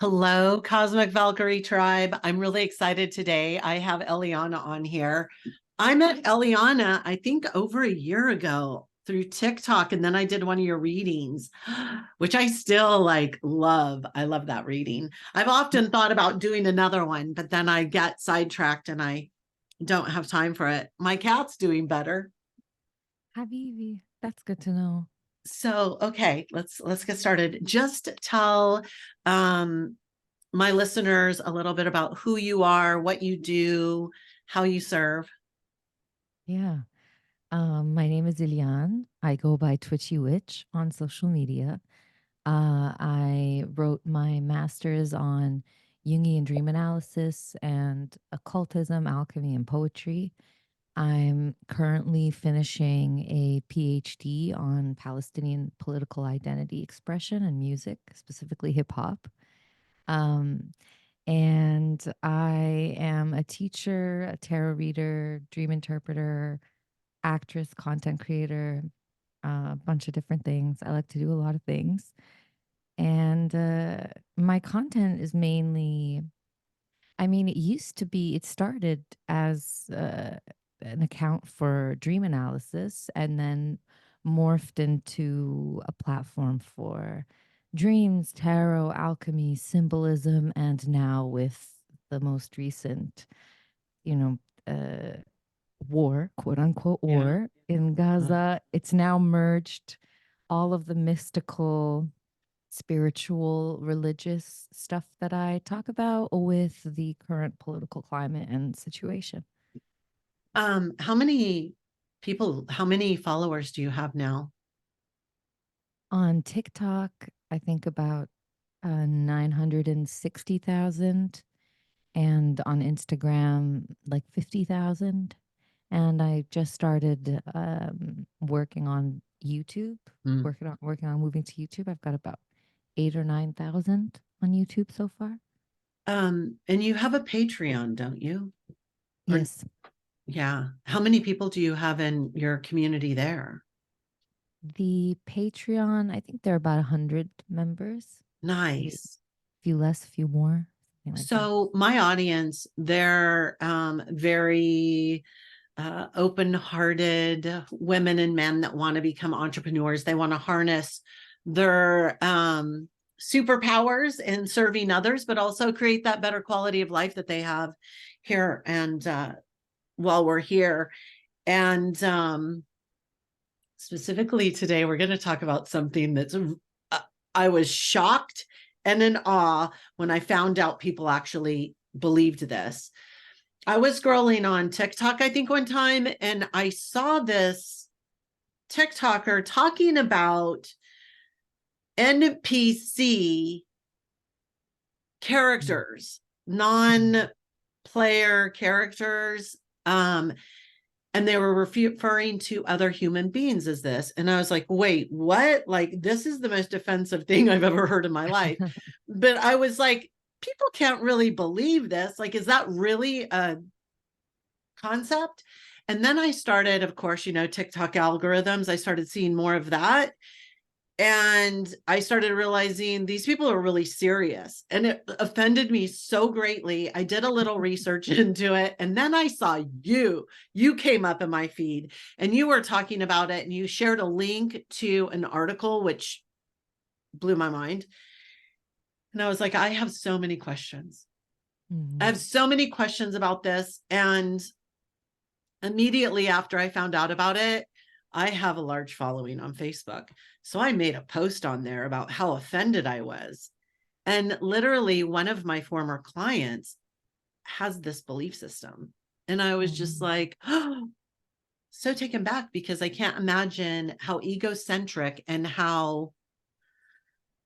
Hello, Cosmic Valkyrie Tribe. I'm really excited today. I have Eliana on here. I met Eliana, I think, over a year ago through TikTok, and then I did one of your readings, which I still love. I love that reading. I've often thought about doing another one, but then I get sidetracked and I don't have time for it. My cat's doing better. Habibi, that's good to know. So, okay, let's get started. Just tell um my listeners a little bit about who you are, what you do, how you serve. Yeah. My name is Elianne. I go by Twitchy Witch on social media. I wrote my master's on Jungian dream analysis and occultism, alchemy, and poetry. I'm currently finishing a PhD on Palestinian political identity expression and music, specifically hip hop. Um, And I am a teacher, a tarot reader, dream interpreter, actress, content creator, a bunch of different things. I like to do a lot of things. And my content is mainly, it used to be, it started as an account for dream analysis and then morphed into a platform for dreams, tarot, alchemy, symbolism, and now with the most recent, you know, uh, war, quote unquote, Yeah. war in Uh, Gaza. It's now merged all of the mystical, spiritual, religious stuff that I talk about with the current political climate and situation. how many how many followers do you have now? On TikTok, I think about 960,000, and on Instagram, like 50,000. And I just started working on YouTube, Mm. working on moving to YouTube. I've got about 8 or 9,000 on YouTube so far. And you have a Patreon, don't you? Or Yes, yeah. How many people do you have in your community there? the Patreon, I think there are about 100 members, maybe a Nice. few less, a few more, something like that. So my audience, they're very open-hearted women and men that want to become entrepreneurs. They want to harness their superpowers in serving others, but also create that better quality of life that they have here and while we're here. And specifically today, we're going to talk about something that's I was shocked and in awe when I found out people actually believed this. I was scrolling on TikTok, I think, one time, and I saw this TikToker talking about NPC characters, Mhm. non-player characters. And they were referring to other human beings as this. And I was like, wait, what? Like, this is the most offensive thing I've ever heard in my life. But I was like, people can't really believe this. Like, is that really a concept? And then I started, of course, TikTok algorithms. I started seeing more of that. And I started realizing these people are really serious. And it offended me so greatly. I did a little research into it. And then I saw you came up in my feed and you were talking about it and you shared a link to an article, which blew my mind. And I was like, I have so many questions. I Mhm. have so many questions about this. And immediately after I found out about it, I have a large following on Facebook. So I made a post on there about how offended I was. And literally, one of my former clients has this belief system. And I was just Mhm. like, oh, so taken back because I can't imagine how egocentric and how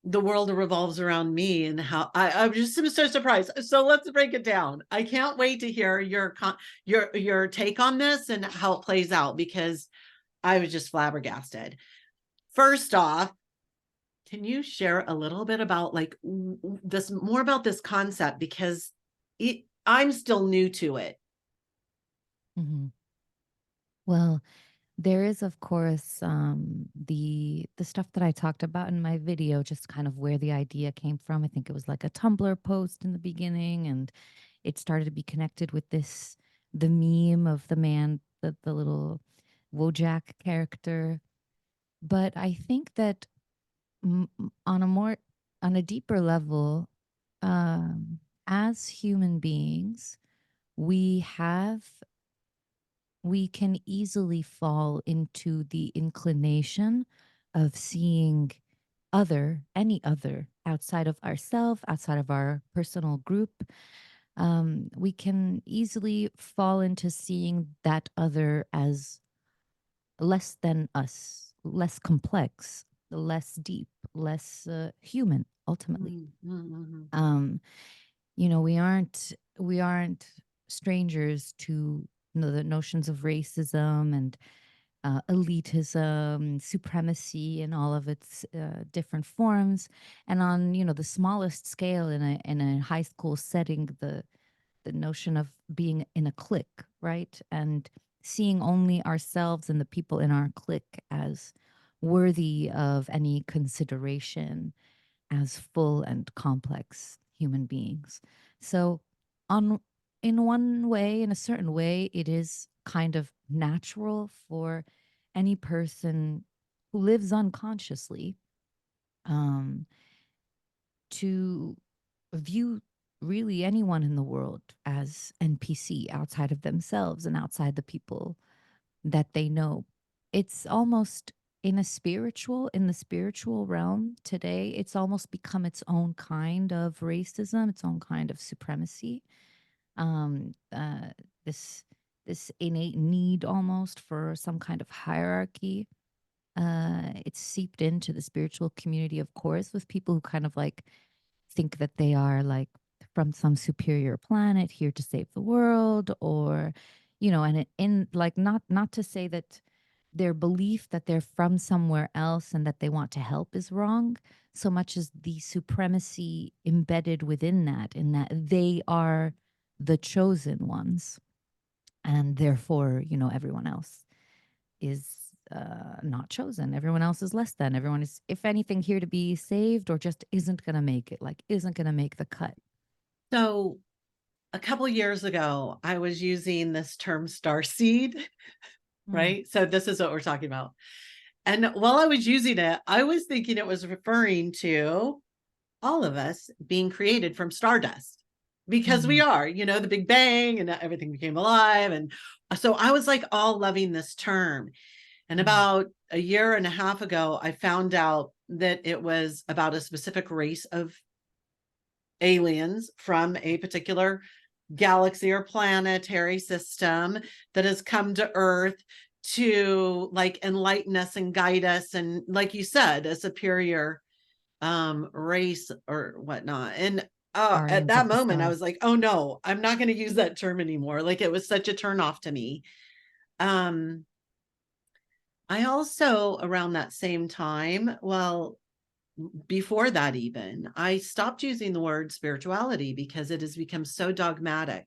the world revolves around me and how I'm just so surprised. So let's break it down. I can't wait to hear your take on this and how it plays out because I was just flabbergasted. First off, can you share a little bit about this more about this concept because I'm still new to it. Mhm. Well, There is, of course, the stuff that I talked about in my video, just kind of where the idea came from. I think it was like a Tumblr post in the beginning, and it started to be connected with the meme of the man, the little Wojak character. But I think that on a deeper level, um, as human beings, we have we can easily fall into the inclination of seeing any other outside of ourselves, outside of our personal group. We can easily fall into seeing that other as less than us, less complex, less deep, less human, ultimately. Mm-hmm. Um, we aren't strangers to the notions of racism and elitism, supremacy, and all of its different forms. And on the smallest scale, in a high school setting, the notion of being in a clique, right, and seeing only ourselves and the people in our clique as worthy of any consideration as full and complex human beings. So, on in one way, in a certain way, it is kind of natural for any person who lives unconsciously um, to view really anyone in the world as NPC outside of themselves and outside the people that they know. It's almost in the spiritual realm today, it's almost become its own kind of racism, its own kind of supremacy. Um, uh, this this innate need almost for some kind of hierarchy. It's seeped into the spiritual community, of course, with people who kind of like think that they are like from some superior planet here to save the world, or and in like not to say that their belief that they're from somewhere else and that they want to help is wrong, so much as the supremacy embedded within that, in that they are the chosen ones, and therefore everyone else is not chosen. Everyone else is less than. Everyone is, if anything, here to be saved, or just isn't going to make it, like isn't going to make the cut. So a couple years ago, I was using this term starseed, Mm, right? So this is what we're talking about. And while I was using it, I was thinking it was referring to all of us being created from stardust, because we mm, are, the Big Bang and everything became alive. And so I was like all loving this term. And mm. about a year and a half ago, I found out that it was about a specific race of aliens from a particular galaxy or planetary system that has come to Earth to like enlighten us and guide us, and like you said, a superior race or whatnot. And at Guardians that of the moment I was stars. like, oh no, I'm not going to use that term anymore. Like, it was such a turn off to me. um I also, around that same time, well, before that even, I stopped using the word spirituality because it has become so dogmatic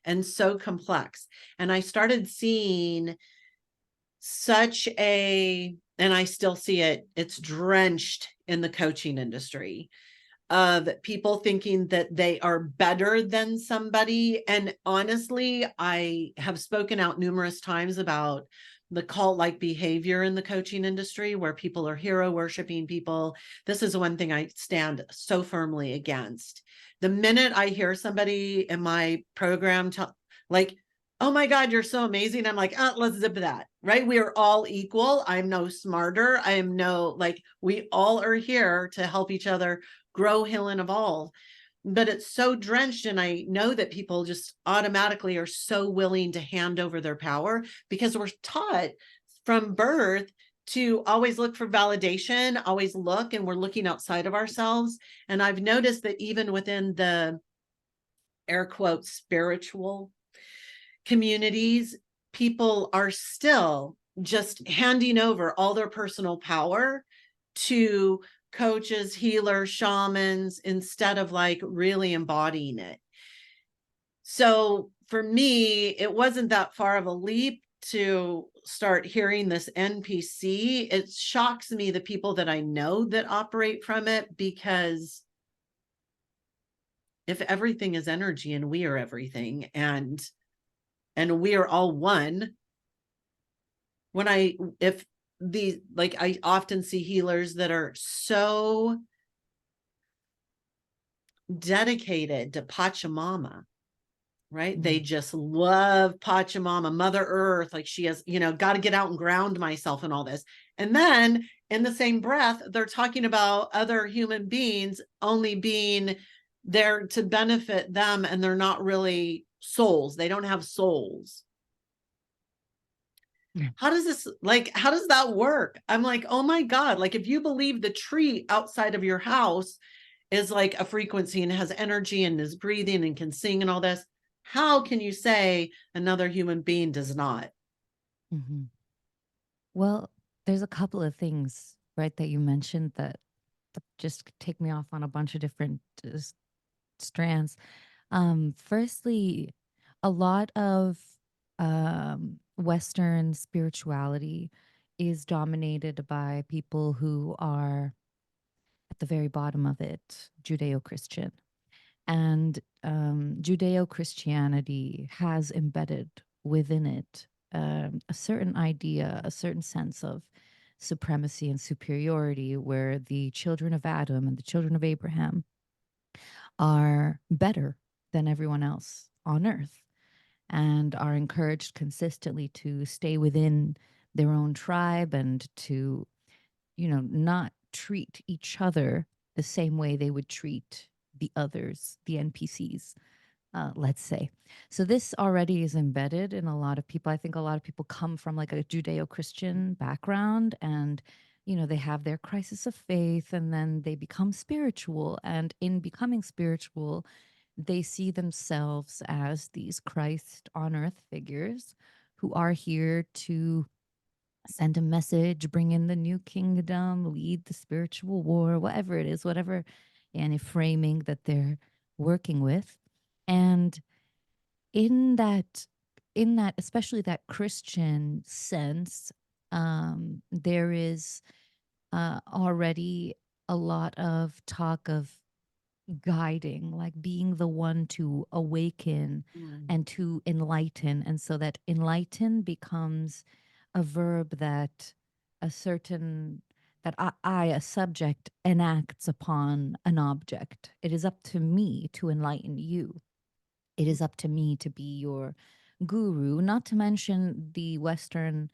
and so complex. And I started seeing such a, and I still see it, it's drenched in the coaching industry, of people thinking that they are better than somebody. And honestly, I have spoken out numerous times about the cult like behavior in the coaching industry where people are hero worshiping people. This is one thing I stand so firmly against. The minute I hear somebody in my program like, oh my God, you're so amazing, I'm like, let's zip that, right? We are all equal. I'm no smarter. I am no, like, we all are here to help each other grow, heal, and evolve. But it's so drenched. And I know that people just automatically are so willing to hand over their power because we're taught from birth to always look for validation, always look, and we're looking outside of ourselves. And I've noticed that even within the air quotes spiritual communities, people are still just handing over all their personal power to coaches, healers, shamans, instead of like really embodying it. So for me, it wasn't that far of a leap to start hearing this NPC, it shocks me the people that I know that operate from it, because if everything is energy and we are everything, and we are all one, when if the, like, I often see healers that are so dedicated to Pachamama, right? They just love Pachamama, Mother Earth. Like, she has, got to get out and ground myself and all this. And then in the same breath, they're talking about other human beings only being there to benefit them, and they're not really souls. They don't have souls. How does this, like, how does that work? I'm like, oh my God, like, if you believe the tree outside of your house is like a frequency and has energy and is breathing and can sing and all this, how can you say another human being does not? Mm-hmm. Well, there's a couple of things, right, that you mentioned that just take me off on a bunch of different strands. Firstly, a lot of Western spirituality is dominated by people who are at the very bottom of it, Judeo-Christian. And Judeo-Christianity has embedded within it a certain idea, a certain sense of supremacy and superiority, where the children of Adam and the children of Abraham are better than everyone else on earth, and are encouraged consistently to stay within their own tribe and to, not treat each other the same way they would treat the others, the NPCs, let's say. So this already is embedded in a lot of people. I think a lot of people come from like a Judeo-Christian background, and they have their crisis of faith, and then they become spiritual, and in becoming spiritual, they see themselves as these Christ on earth figures who are here to send a message, bring in the new kingdom, lead the spiritual war, whatever it is, whatever any framing that they're working with. And in that, especially that Christian sense, there is already a lot of talk of guiding, like being the one to awaken Mm. and to enlighten. And so that enlighten becomes a verb that a certain, that I, a subject, enacts upon an object. It is up to me to enlighten you. It is up to me to be your guru, not to mention the Western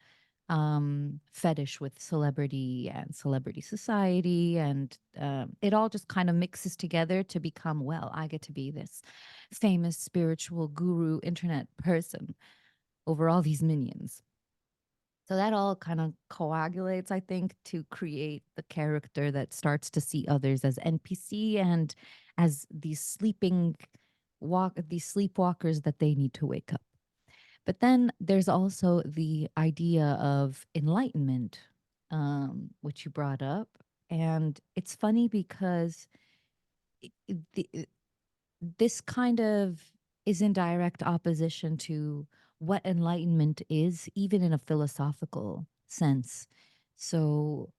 fetish with celebrity and celebrity society. And it all just kind of mixes together to become, well, I get to be this famous spiritual guru internet person over all these minions. So that all kind of coagulates, I think, to create the character that starts to see others as NPC and as these sleepwalkers that they need to wake up. But then there's also the idea of enlightenment, which you brought up. And it's funny because this kind of is in direct opposition to what enlightenment is, even in a philosophical sense. So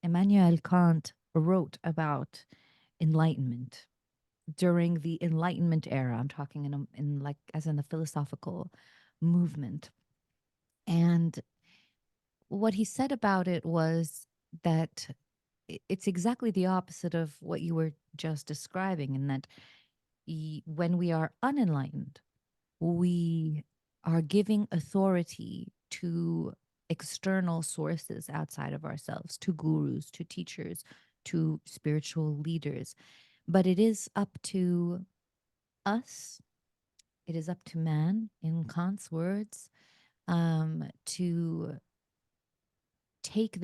Immanuel Kant wrote about enlightenment during the Enlightenment era. I'm talking in like as in the philosophical movement. And what he said about it was that it's exactly the opposite of what you were just describing, in that when we are unenlightened, we are giving authority to external sources outside of ourselves, to gurus, to teachers, to spiritual leaders. But it is up to us, it is up to man, in Kant's words, to take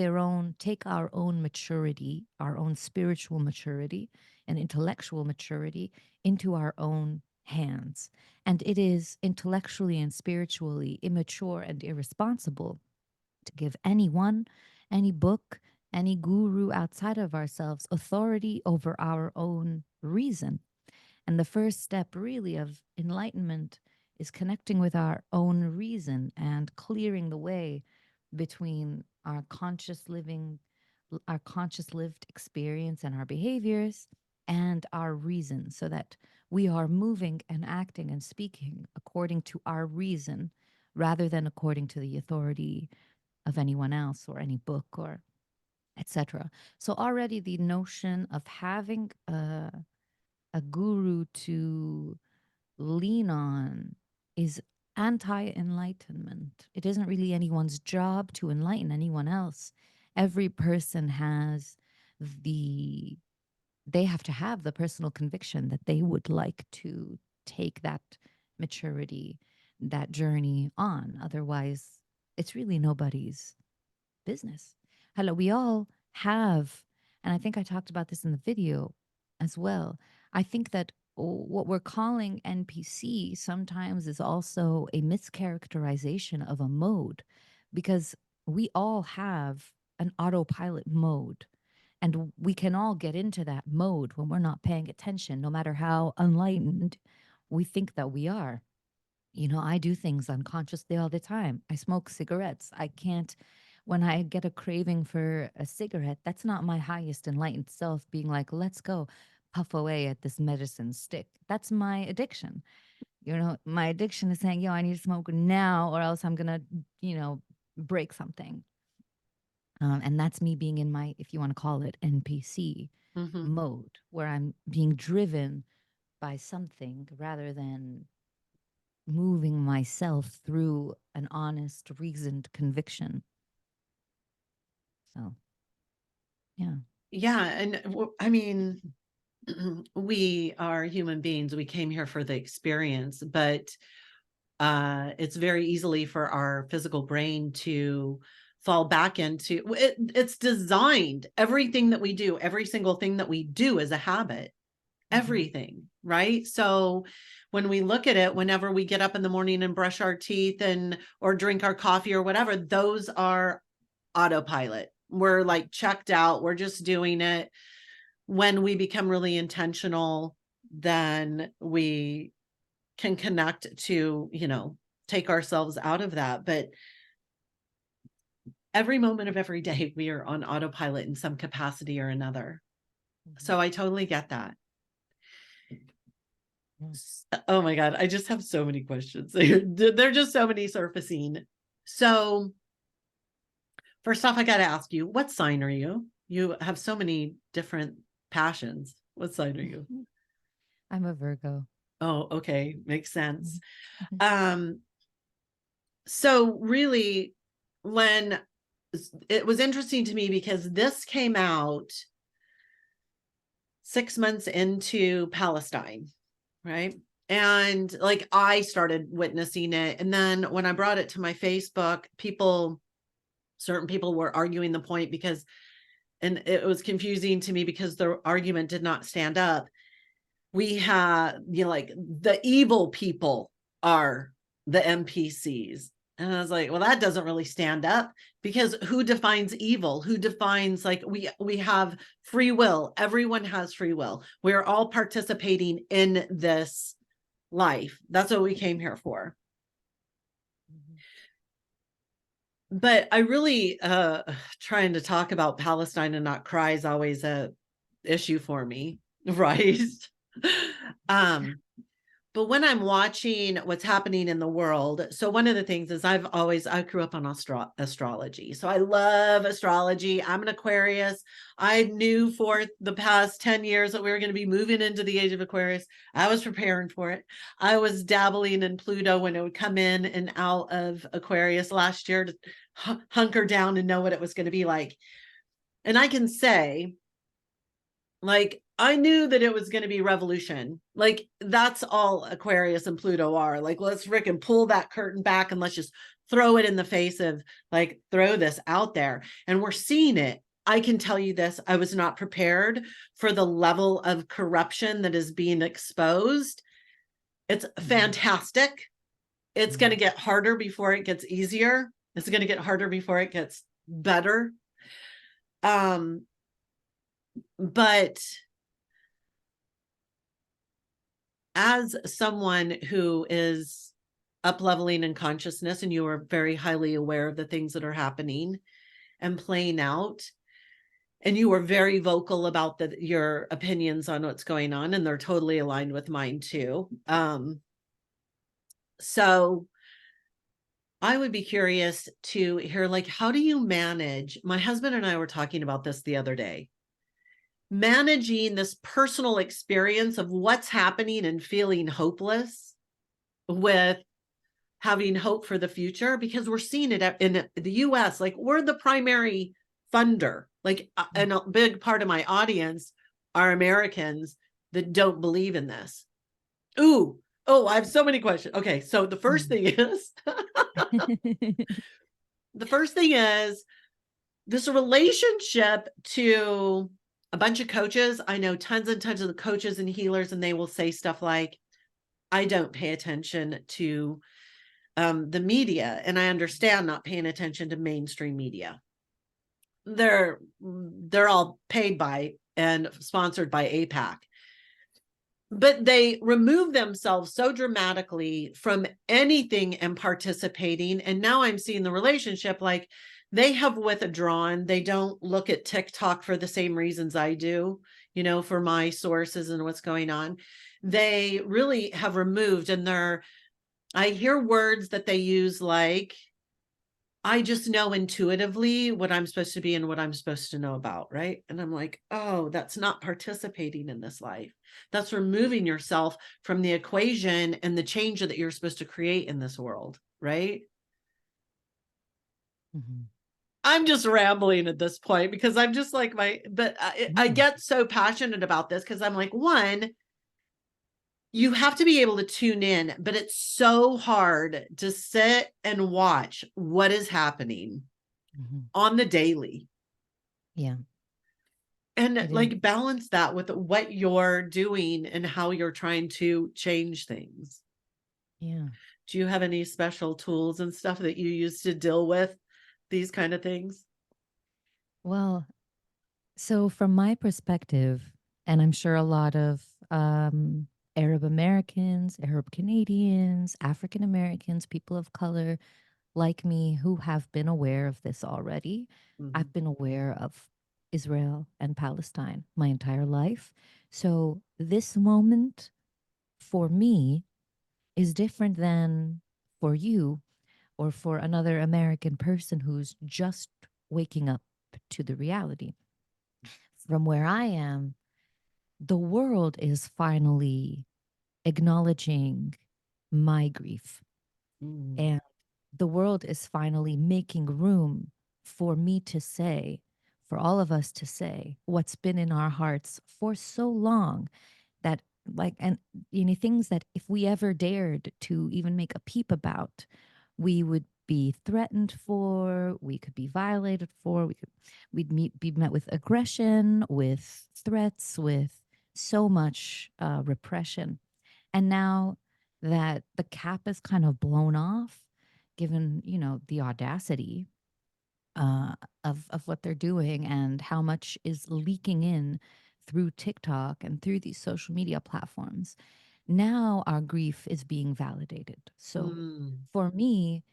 our own maturity, our own spiritual maturity and intellectual maturity into our own hands. And it is intellectually and spiritually immature and irresponsible to give anyone, any book, any guru outside of ourselves authority over our own reason. And the first step, really, of enlightenment is connecting with our own reason and clearing the way between our conscious living, our conscious lived experience and our behaviors and our reason, so that we are moving and acting and speaking according to our reason rather than according to the authority of anyone else or any book or etc. So already the notion of having a guru to lean on is anti enlightenment. It isn't really anyone's job to enlighten anyone else. Every person has the, they have to have the personal conviction that they would like to take that maturity, that journey on. Otherwise, it's really nobody's business. Hello, we all have, and I think I talked about this in the video as well. I think that what we're calling NPC sometimes is also a mischaracterization of a mode, because we all have an autopilot mode. And we can all get into that mode when we're not paying attention, no matter how enlightened we think that we are. You know, I do things unconsciously all the time. I smoke cigarettes. I can't, when I get a craving for a cigarette, that's not my highest enlightened self being like, let's go puff away at this medicine stick. That's my addiction. You know, my addiction is saying, yo, I need to smoke now or else I'm going to, you know, break something. And that's me being in my, if you want to call it, NPC mode, where I'm being driven by something rather than moving myself through an honest, reasoned conviction. So, yeah. Yeah. And I mean, we are human beings. We came here for the experience, but it's very easily for our physical brain to fall back into it. It's designed, everything that we do, every single thing that we do is a habit, everything, right? So when we look at it, whenever we get up in the morning and brush our teeth and or drink our coffee or whatever, those are autopilot. We're like checked out, we're just doing it. When we become really intentional, then we can connect to, you know, take ourselves out of that. But every moment of every day, we are on autopilot in some capacity or another. So I totally get that. Oh my God, I just have so many questions. There are just so many surfacing. So first off, I got to ask you, what sign are you? You have so many different passions. What sign are you? I'm a Virgo. Oh, okay. Makes sense. So really, when it was interesting to me because this came out 6 months into Palestine, right? And like I started witnessing it. And then when I brought it to my Facebook, certain people were arguing the point because, and it was confusing to me because the argument did not stand up. We had, you know, like the evil people are the NPCs. And I was like, well, that doesn't really stand up, because who defines evil? Who defines, like, we have free will. Everyone has free will. We're all participating in this life. That's what we came here for. But I really trying to talk about Palestine and not cry is always a issue for me, right? But when I'm watching what's happening in the world, so one of the things is I grew up on astrology. So I love astrology. I'm an Aquarius. I knew for the past 10 years that we were going to be moving into the age of Aquarius. I was preparing for it. I was dabbling in Pluto when it would come in and out of Aquarius last year to hunker down and know what it was going to be like. And I can say, like, I knew that it was going to be revolution. Like, that's all Aquarius and Pluto are. Like, let's frickin' pull that curtain back and let's just throw it in the face of, like, throw this out there. And we're seeing it. I can tell you this, I was not prepared for the level of corruption that is being exposed. It's fantastic. It's going to get harder before it gets easier. It's going to get harder before it gets better. But as someone who is up leveling in consciousness, and you are very highly aware of the things that are happening and playing out. And you were very vocal about your opinions on what's going on, and they're totally aligned with mine too. So I would be curious to hear, like, how do you manage? My husband and I were talking about this the other day, managing this personal experience of what's happening and feeling hopeless with having hope for the future, because we're seeing it in the US. Like, we're the primary funder, like, and a big part of my audience are Americans that don't believe in this. Oh, I have so many questions. Okay, so the first thing is the first thing is this relationship to a bunch of coaches. I know tons and tons of the coaches and healers, and they will say stuff like, I don't pay attention to the media, and I understand not paying attention to mainstream media. They're all paid by and sponsored by APAC, but they remove themselves so dramatically from anything and participating. And now I'm seeing the relationship, like, they have withdrawn. They don't look at TikTok for the same reasons I do, for my sources and what's going on. They really have removed, and I hear words that they use like, I just know intuitively what I'm supposed to be and what I'm supposed to know about, right? And I'm like, oh, that's not participating in this life. That's removing yourself from the equation and the change that you're supposed to create in this world, right? Mhm. I'm just rambling at this point because I'm just like I No. get so passionate about this because I'm like, one, you have to be able to tune in, but it's so hard to sit and watch what is happening Mhm. on the daily Yeah, and it is. like balance that with what you're doing and how you're trying to change things. Yeah. Do you have any special tools and stuff that you use to deal with these kind of things? Well, so from my perspective, and I'm sure a lot of Arab Americans, Arab Canadians, African Americans, people of color like me who have been aware of this already. Mhm. I've been aware of Israel and Palestine my entire life. So this moment for me is different than for you or for another American person who's just waking up to the reality. From where I am, the world is finally acknowledging my grief, Mm. and the world is finally making room for me to say, for all of us to say what's been in our hearts for so long, that like, and things that if we ever dared to even make a peep about, we would be threatened for, we could be violated for, be met with aggression, with threats, with so much repression. And now that the cap is kind of blown off, given, the audacity uh, of what they're doing and how much is leaking in through TikTok and through these social media platforms. Now our grief is being validated. So Mm. for me,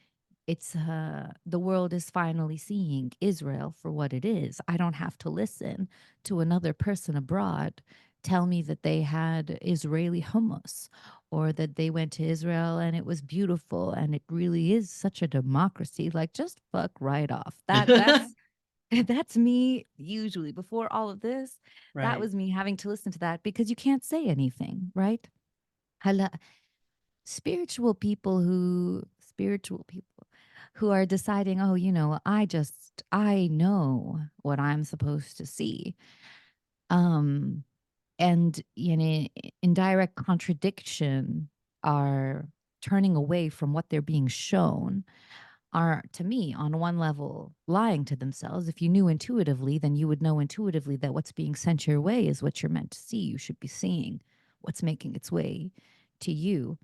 it's the world is finally seeing Israel for what it is. I don't have to listen to another person abroad tell me that they had Israeli hummus or that they went to Israel and it was beautiful and it really is such a democracy. Like, just fuck right off. That's that's me usually before all of this. That Right. was me having to listen to that because you can't say anything, right? Hala- spiritual people who are deciding, oh, I know what I'm supposed to see. Um, and in direct contradiction are turning away from what they're being shown, are, to me, on one level lying to themselves. If you knew intuitively, then you would know intuitively that what's being sent your way is what you're meant to see. You should be seeing what's making its way to you.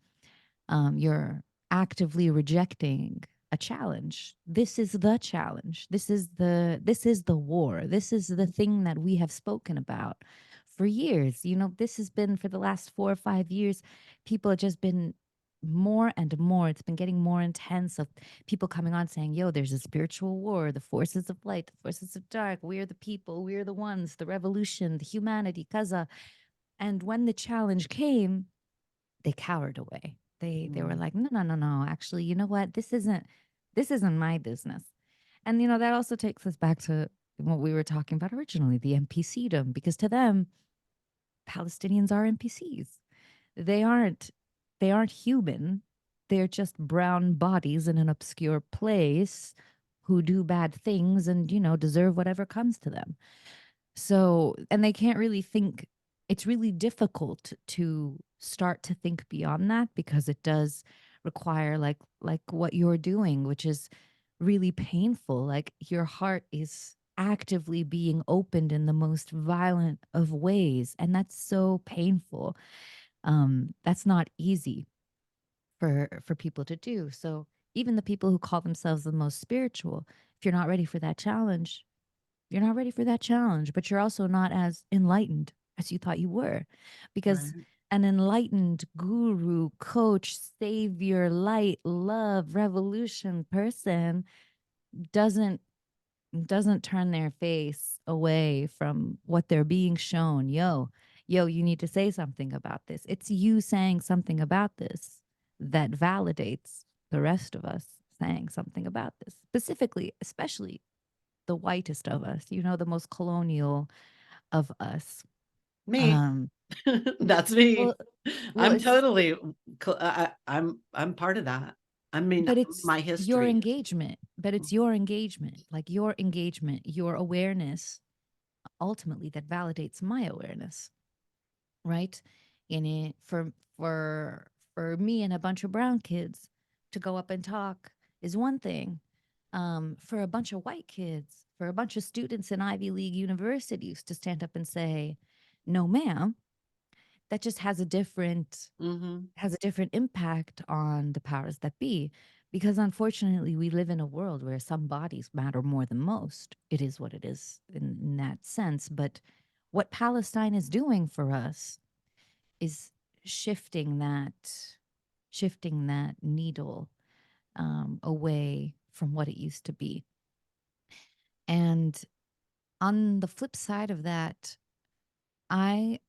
You're actively rejecting a challenge. This is the challenge. This is the war. This is the thing that we have spoken about for years. This has been for the last 4 or 5 years. People have just been more and more, it's been getting more intense of people coming on saying, yo, there's a spiritual war, the forces of light, the forces of dark, we're the people, we're the ones, the revolution, the humanity, kaza. And when the challenge came, they cowered away. They were Mm. like, no, no, no, no. Actually, you know what? This isn't my business. And that also takes us back to what we were talking about originally, the NPCdom, because to them, Palestinians are NPCs. They aren't they aren't human. They're just brown bodies in an obscure place who do bad things and, deserve whatever comes to them. So, and they can't really think, it's really difficult to start to think beyond that because it does require like what you're doing, which is really painful. Like your heart is actively being opened in the most violent of ways, and that's so painful. That's not easy for people to do. So even the people who call themselves the most spiritual, if you're not ready for that challenge, you're not ready for that challenge, but you're also not as enlightened as you thought you were. Because Right. an enlightened guru, coach, savior, light, love, revolution person doesn't doesn't turn their face away from what they're being shown. Yo, you need to say something about this. It's you saying something about this that validates the rest of us saying something about this, specifically, especially the whitest of us, the most colonial of us. Me. Um, That's me. well, well, I'm it's totally I'm part of that. I mean, but it's my your history. engagement, but it's your engagement, like your engagement, your awareness, ultimately that validates my awareness, right? In it for me and a bunch of brown kids to go up and talk is one thing. For a bunch of white kids, for a bunch of students in Ivy League universities to stand up and say, "No, ma'am," that just Hmm. has a different impact on the powers that be. Because unfortunately, we live in a world where some bodies matter more than most. It is what it is in that sense. But what Palestine is doing for us is shifting that shifting that needle away from what it used to be. And on the flip side of that, I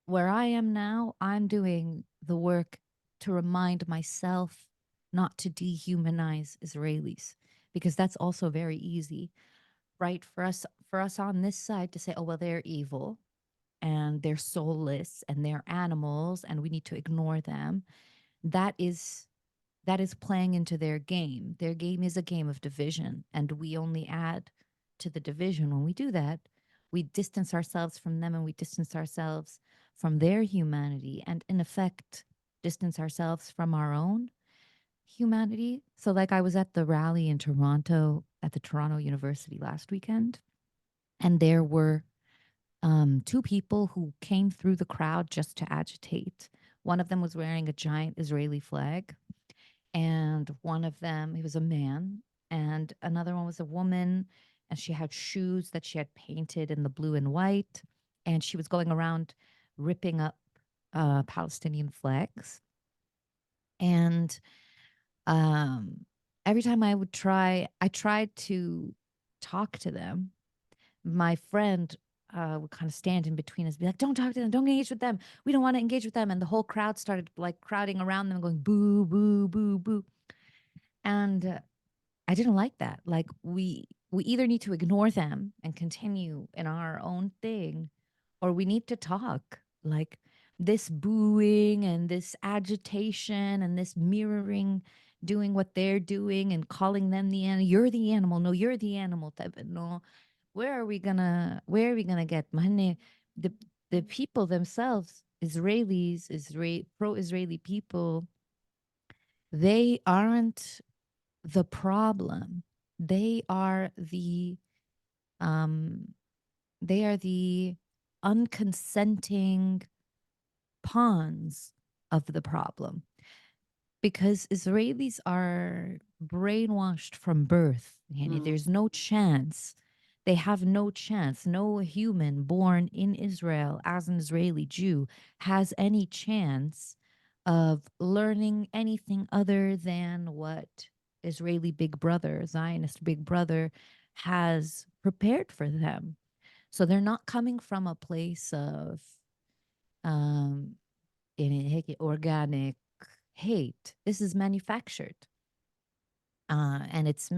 where I am now, I'm doing the work to remind myself not to dehumanize Israelis, because that's also very easy, right? For us on this side to say, oh well, they're evil and they're soulless and they're animals and we need to ignore them. That is that is playing into their game. Their game is a game of division, and we only add to the division when we do that. We distance ourselves from them and we distance ourselves from their humanity, and in effect, distance ourselves from our own humanity. So, like, I was at the rally in Toronto at the Toronto University last weekend, and there were two people who came through the crowd just to agitate. One of them was wearing a giant Israeli flag, and one of them, he was a man, and another one was a woman, and she had shoes that she had painted in the blue and white, and she was going around ripping up Palestinian flags. And um, every time I tried to talk to them. My friend would kind of stand in between us, be like, "Don't talk to them, don't engage with them. We don't want to engage with them." And the whole crowd started like crowding around them, going boo, boo, boo, boo. And I didn't like that. Like we either need to ignore them and continue in our own thing, or we need to talk. Like this booing and this agitation and this mirroring, doing what they're doing and calling them the animal. You're the animal. No, you're the animal. Type of, no. Where are we gonna get money? The people themselves, Israelis, pro-Israeli people, they aren't the problem. They are the um they are the unconsenting pawns of the problem, because Israelis are brainwashed from birth. Yani Mm. there's no chance. They have no chance. No human born in Israel as an Israeli Jew has any chance of learning anything other than what Israeli Big Brother, Zionist Big Brother, has prepared for them. So they're not coming from a place of um, organic hate. This is manufactured, and it's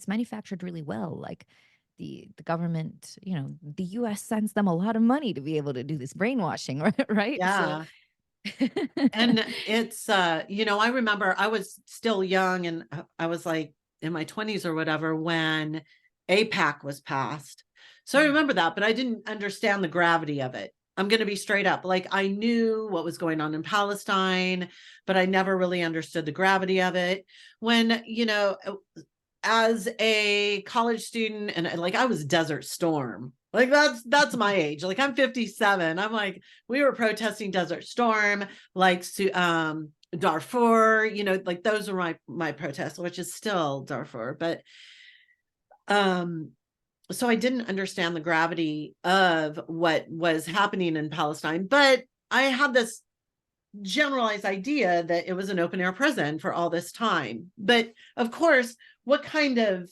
manufactured really well. Like the government, the U.S. sends them a lot of money to be able to do this brainwashing, right? So, Yeah. And it's, I remember I was still young and I was like in my 20s or whatever when APAC was passed. So I remember that, but I didn't understand the gravity of it. I'm going to be straight up. Like I knew what was going on in Palestine, but I never really understood the gravity of it. When, as a college student and like I was Desert Storm. Like that's my age. Like I'm 57. I'm like, we were protesting Desert Storm, like Darfur, like those are my protests, which is still Darfur. But so I didn't understand the gravity of what was happening in Palestine, but I had this generalized idea that it was an open air prison for all this time. But of course, what kind of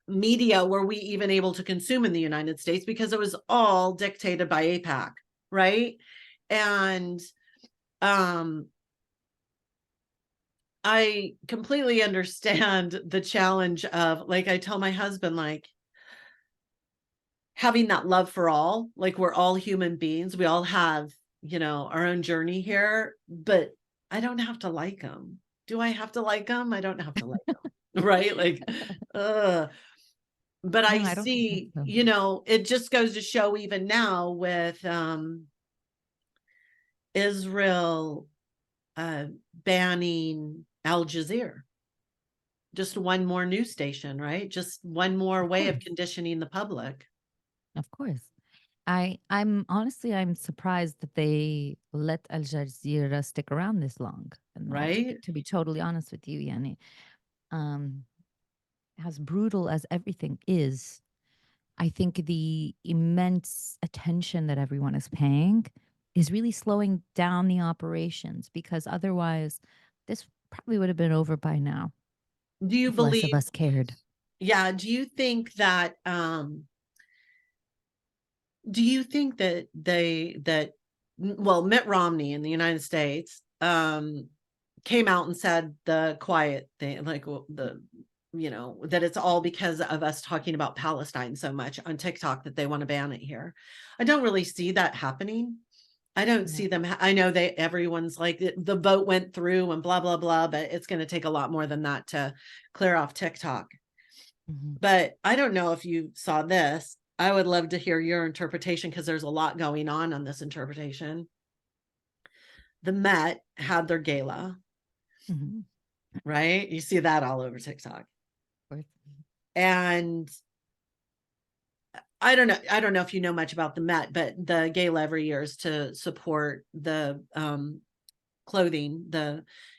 media were we even able to consume in the United States? Because it was all dictated by APAC, right? And I completely understand the challenge of, like, I tell my husband, like, having that love for all, like we're all human beings. We all have, our own journey here, but I don't have to like them. Do I have to like them? I don't have to like them. Right? Like, but no, I I don't think see, so. it just goes to show even now with Israel banning Al Jazeera. Just one more news station, right? Just one more Of way of course, conditioning the public, of course. I'm honestly I'm surprised that they let Al Jazeera stick around this long. And right? to be totally honest with you, Yani, um, as brutal as everything is, I think the immense attention that everyone is paying is really slowing down the operations, because otherwise this probably would have been over by now Do you if less of believe, us cared. yeah, do you think that well, Mitt Romney in the United States came out and said the quiet thing, like that it's all because of us talking about Palestine so much on TikTok that they want to ban it here. I don't really see that happening. I don't No. see them. I know everyone's like the vote went through and blah, blah, blah, but it's going to take a lot more than that to clear off TikTok. Mhm. But I don't know if you saw this. I would love to hear your interpretation because there's a lot going on this interpretation. The Met had their gala, Mhm. right? You see that all over TikTok. Of course. And I don't know if you know much about the Met, but the gala every year is to support the clothing.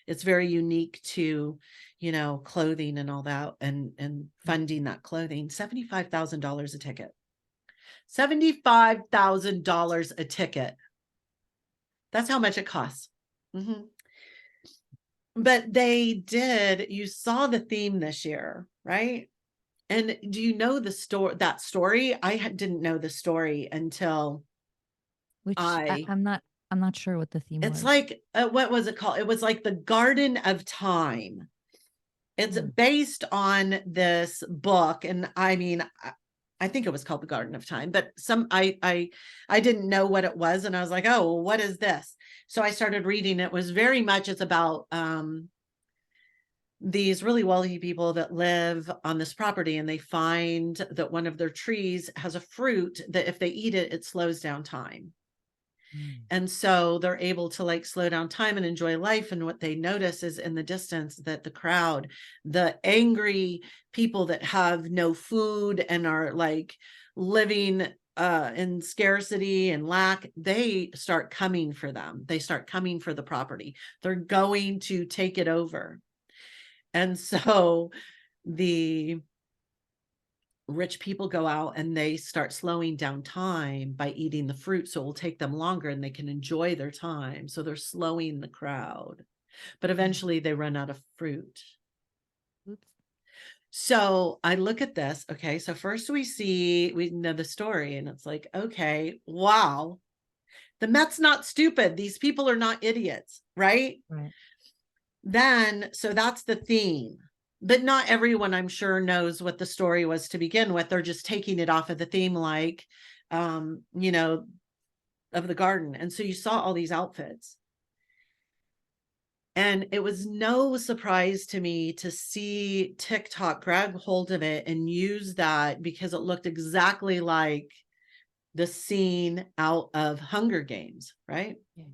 It's very unique to, clothing and all that, and funding that clothing. $75,000 a ticket. $75,000 a ticket. That's how much it costs. Mhm. But you saw the theme this year, right? And do you know that story? Didn't know the story until Which I, I'm not sure what the theme it's was. like, what was it called? It was like the Garden of Time. It's Mm. based on this book. And I mean, I think it was called the Garden of Time, but I didn't know what it was. And I was like, oh, well, what is this? So I started reading. It was very much, it's about, these really wealthy people that live on this property, and they find that one of their trees has a fruit that if they eat it, it slows down time. Mm. And so they're able to like slow down time and enjoy life. And what they notice is in the distance that the crowd, the angry people that have no food and are like living in scarcity and lack, they start coming for them. They start coming for the property. They're going to take it over. And so the rich people go out and they start slowing down time by eating the fruit. So it will take them longer and they can enjoy their time. So they're slowing the crowd, but eventually they run out of fruit. Oops. So I look at this. Okay. So first we know the story and it's like, okay, wow. The Met's not stupid. These people are not idiots, right? Right. Then, so that's the theme. But not everyone, I'm sure, knows what the story was to begin with. They're just taking it off of the theme, like, you know, of the garden. And so you saw all these outfits. And it was no surprise to me to see TikTok grab hold of it and use that because it looked exactly like the scene out of Hunger Games, right? Yeah.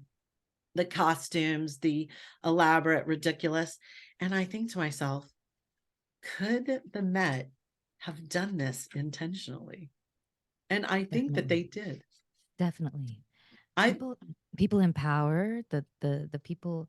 The costumes, the elaborate, ridiculous. And I think to myself, could the Met have done this intentionally? And I think that they Definitely. did. Definitely. I People in power, the people,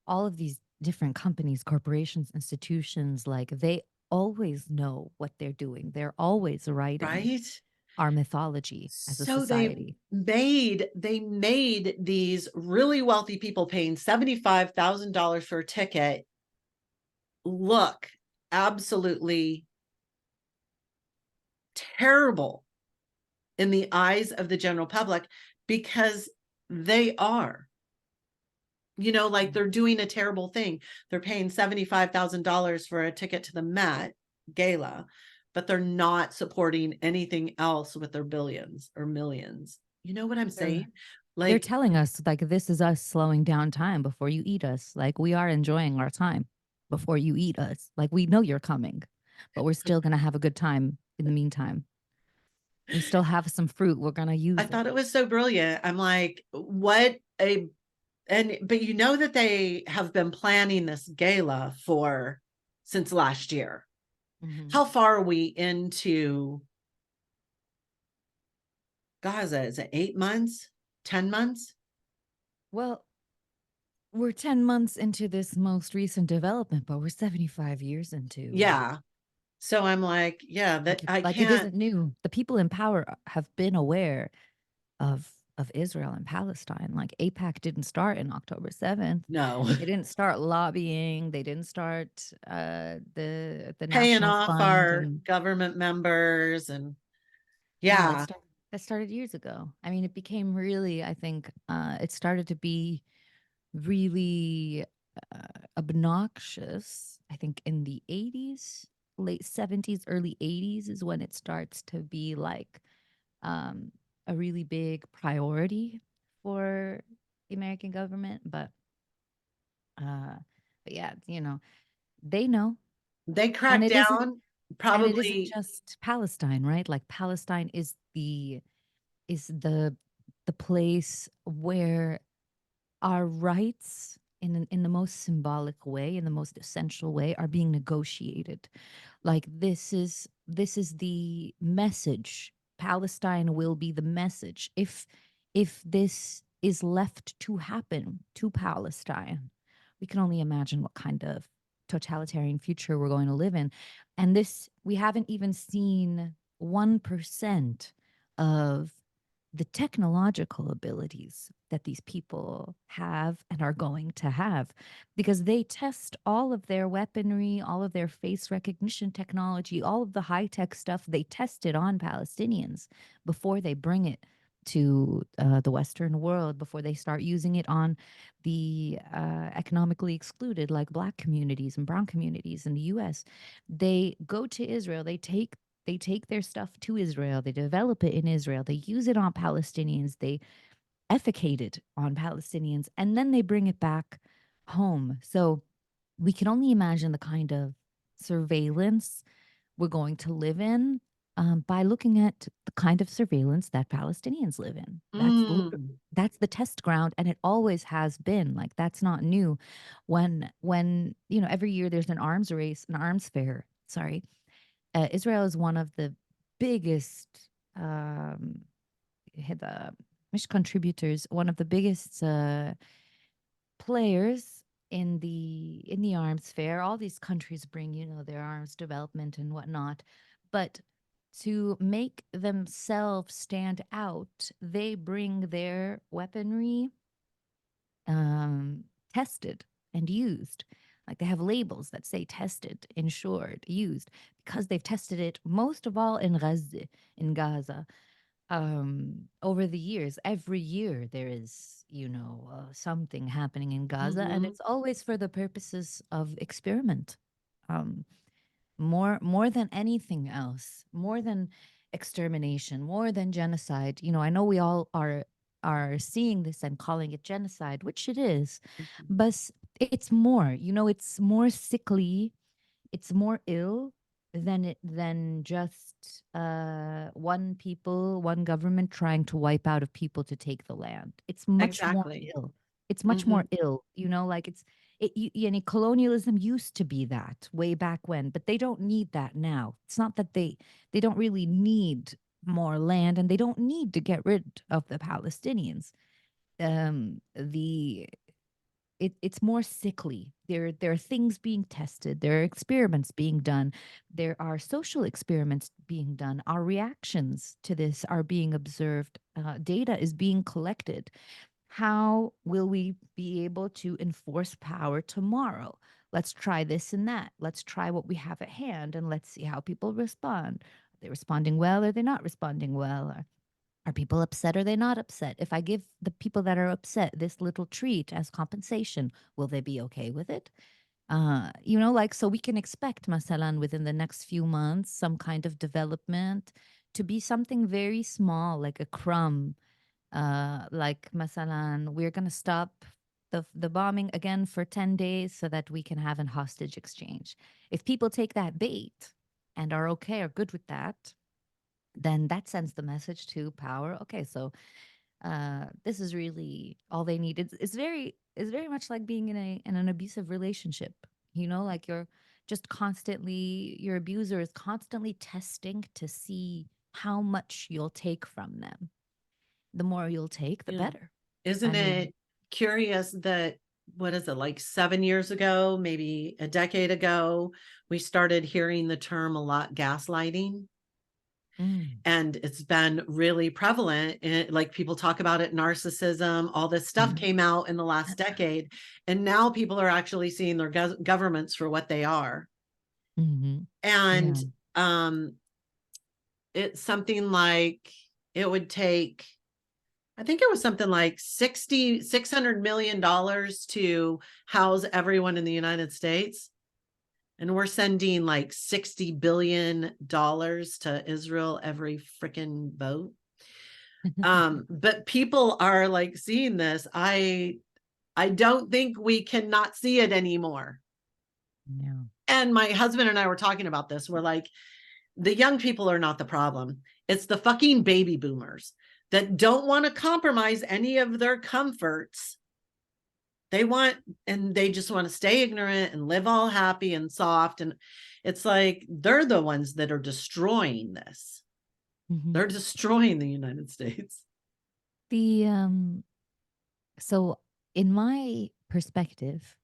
all of these different companies, corporations, institutions, like they always know what they're doing. They're always writing right. our mythology as a So society. they made these really wealthy people paying $75,000 for a ticket look absolutely terrible in the eyes of the general public because they are. Like Mm. they're doing a terrible thing. They're paying $75,000 for a ticket to the Met Gala, but they're not supporting anything else with their billions or millions. You know what I'm saying? They're Like, telling us like this is us slowing down time before you eat us. Like we are enjoying our time before you eat us. Like we know you're coming, but we're still gonna have a good time in the meantime. We still have some fruit. We're gonna I use it. thought it was so brilliant. I'm like, what a, but you know that they have been planning this gala for since last year. Mm-hmm. How far are we into Gaza? Is it 8 months, 10 months? Well, we're 10 months into this most recent development, but we're 75 years into Yeah. So I'm like, yeah, that I like it can't. isn't new. The people in power have been aware of Israel and Palestine. Like APAC didn't start in October 7th. No. They didn't start lobbying. They didn't start the Paying national off fund our and government members and no, yeah, that started years ago. I mean, it became really, I think, it started to be really obnoxious. I think in the 80s, late 70s, early 80s is when it starts to be like um, a really big priority for the American government. Uh, but yeah, they know, they and cracked it isn't, down and it isn't probably. just Palestine, right? Like Palestine is the place where our rights in the most symbolic way, in the most essential way, are being negotiated. Like this is the message. Palestine will be the message. If this is left to happen to Palestine, we can only imagine what kind of totalitarian future we're going to live in. And this, we haven't even seen 1% of the technological abilities that these people have and are going to have, because they test all of their weaponry, all of their face recognition technology, all of the high tech stuff. They test it on Palestinians before they bring it to the Western world, before they start using it on the economically excluded, like Black communities and Brown communities in the US. They go to Israel, they take their stuff to Israel, they develop it in Israel, they use it on Palestinians, they effecate it on Palestinians, and then they bring it back home. So we can only imagine the kind of surveillance we're going to live in by looking at the kind of surveillance that Palestinians live in. Mm, That's the test ground, and it always has been. Like that's not new. When every year there's an arms race, an arms fair. Sorry, Israel is one of the biggest um, the contributors, one of the biggest players in the arms fair. All these countries bring their arms development and whatnot, but to make themselves stand out, they bring their weaponry um, tested and used. Like they have labels that say tested, insured, used, because they've tested it most of all in Gaza, over the years. Every year there is, something happening in Gaza, and Hmm. it's always for the purposes of experiment. Um, more than anything else, more than extermination, more than genocide. I know we all are seeing this and calling it genocide, which it is, but it's more. It's more sickly, it's more ill than just one government trying to wipe out of people to take the land. It's much more Exactly. ill. It's much Hmm. more ill. Like colonialism used to be that way back when, but they don't need that now. It's not that they don't really need more land, and they don't need to get rid of the Palestinians. The it's more sickly. There are things being tested. There are experiments being done. There are social experiments being done. Our reactions to this are being observed. Data is being collected. How will we be able to enforce power tomorrow? Let's try this and that. Let's try what we have at hand, and let's see how people respond. Are they responding well? Or are they not responding well? Are people upset? Or are they not upset? If I give the people that are upset this little treat as compensation, will they be okay with it? So we can expect, masalan, within the next few months, some kind of development to be something very small, like a crumb. Like, masalan, we're going to stop the bombing again for 10 days so that we can have an hostage exchange. If people take that bait and are okay or good with that, then that sends the message to power. Okay, so this is really all they need. It's very much like being in an abusive relationship. Like your abuser is constantly testing to see how much you'll take from them. The more you'll take, the Yeah. better. I Isn't mean, it curious that, what is it, like 7 years ago, maybe a decade ago, we started hearing the term a lot, gaslighting? mm, And it's been really prevalent. Like people talk about it, narcissism, all this stuff mm, came out in the last decade. And now people are actually seeing their governments for what they are. mm-hmm, And yeah. um, it's something like it would take, I think it was something like $600 million to house everyone in the United States. And we're sending like $60 billion to Israel every freaking vote. But people are like seeing this. I don't think we cannot see it anymore. Yeah. And my husband and I were talking about this. We're like, the young people are not the problem. It's the fucking baby boomers that don't want to compromise any of their comforts. They want, and they just want to stay ignorant and live all happy and soft. And it's like they're the ones that are destroying this. Hmm. They're destroying the United States. The so in my perspective,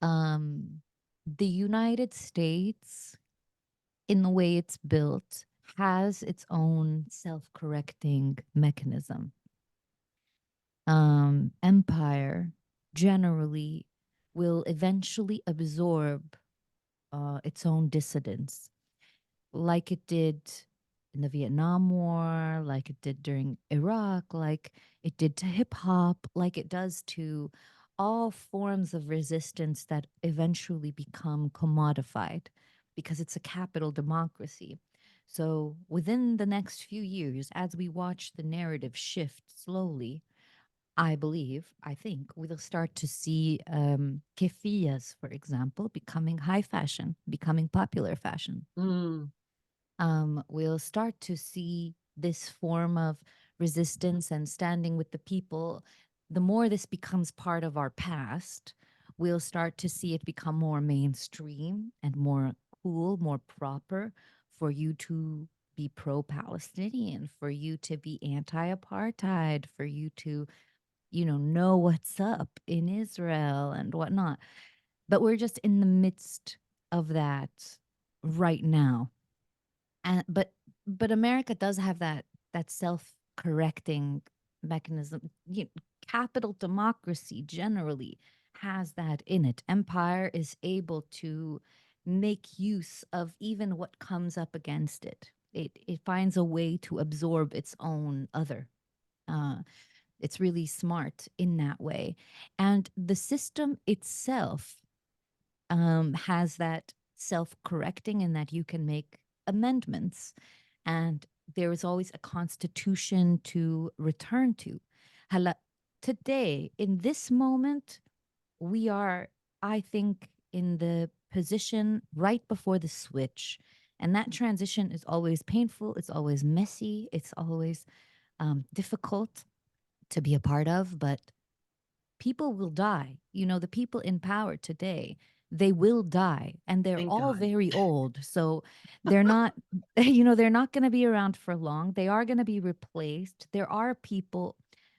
um the United States, in the way it's built, has its own self-correcting mechanism. Empire generally will eventually absorb its own dissidents, like it did in the Vietnam War, like it did during Iraq, like it did to hip hop, like it does to all forms of resistance that eventually become commodified because it's a capital democracy. So, within the next few years, as we watch the narrative shift slowly, I think we'll start to see kefiyas, for example, becoming high fashion, becoming popular fashion. Mm, We'll start to see this form of resistance and standing with the people. The more this becomes part of our past, we'll start to see it become more mainstream and more cool, more proper for you to be pro Palestinian, for you to be anti apartheid, for you to, know what's up in Israel and whatnot. But we're just in the midst of that right now. And but but America does have that self-correcting mechanism. Capital democracy generally has that in it. Empire is able to make use of even what comes up against it. It finds a way to absorb its own other. Uh, it's really smart in that way, and the system itself has that self-correcting in that you can make amendments, and there is always a constitution to return to. Hala, today, in this moment, we are, I think, in the position right before the switch. And that transition is always painful, it's always messy, it's always difficult to be a part of, but people will die. The people in power today, they will die, and they're Thank all God. very old. So they're not, they're not going to be around for long. They are going to be replaced. There are people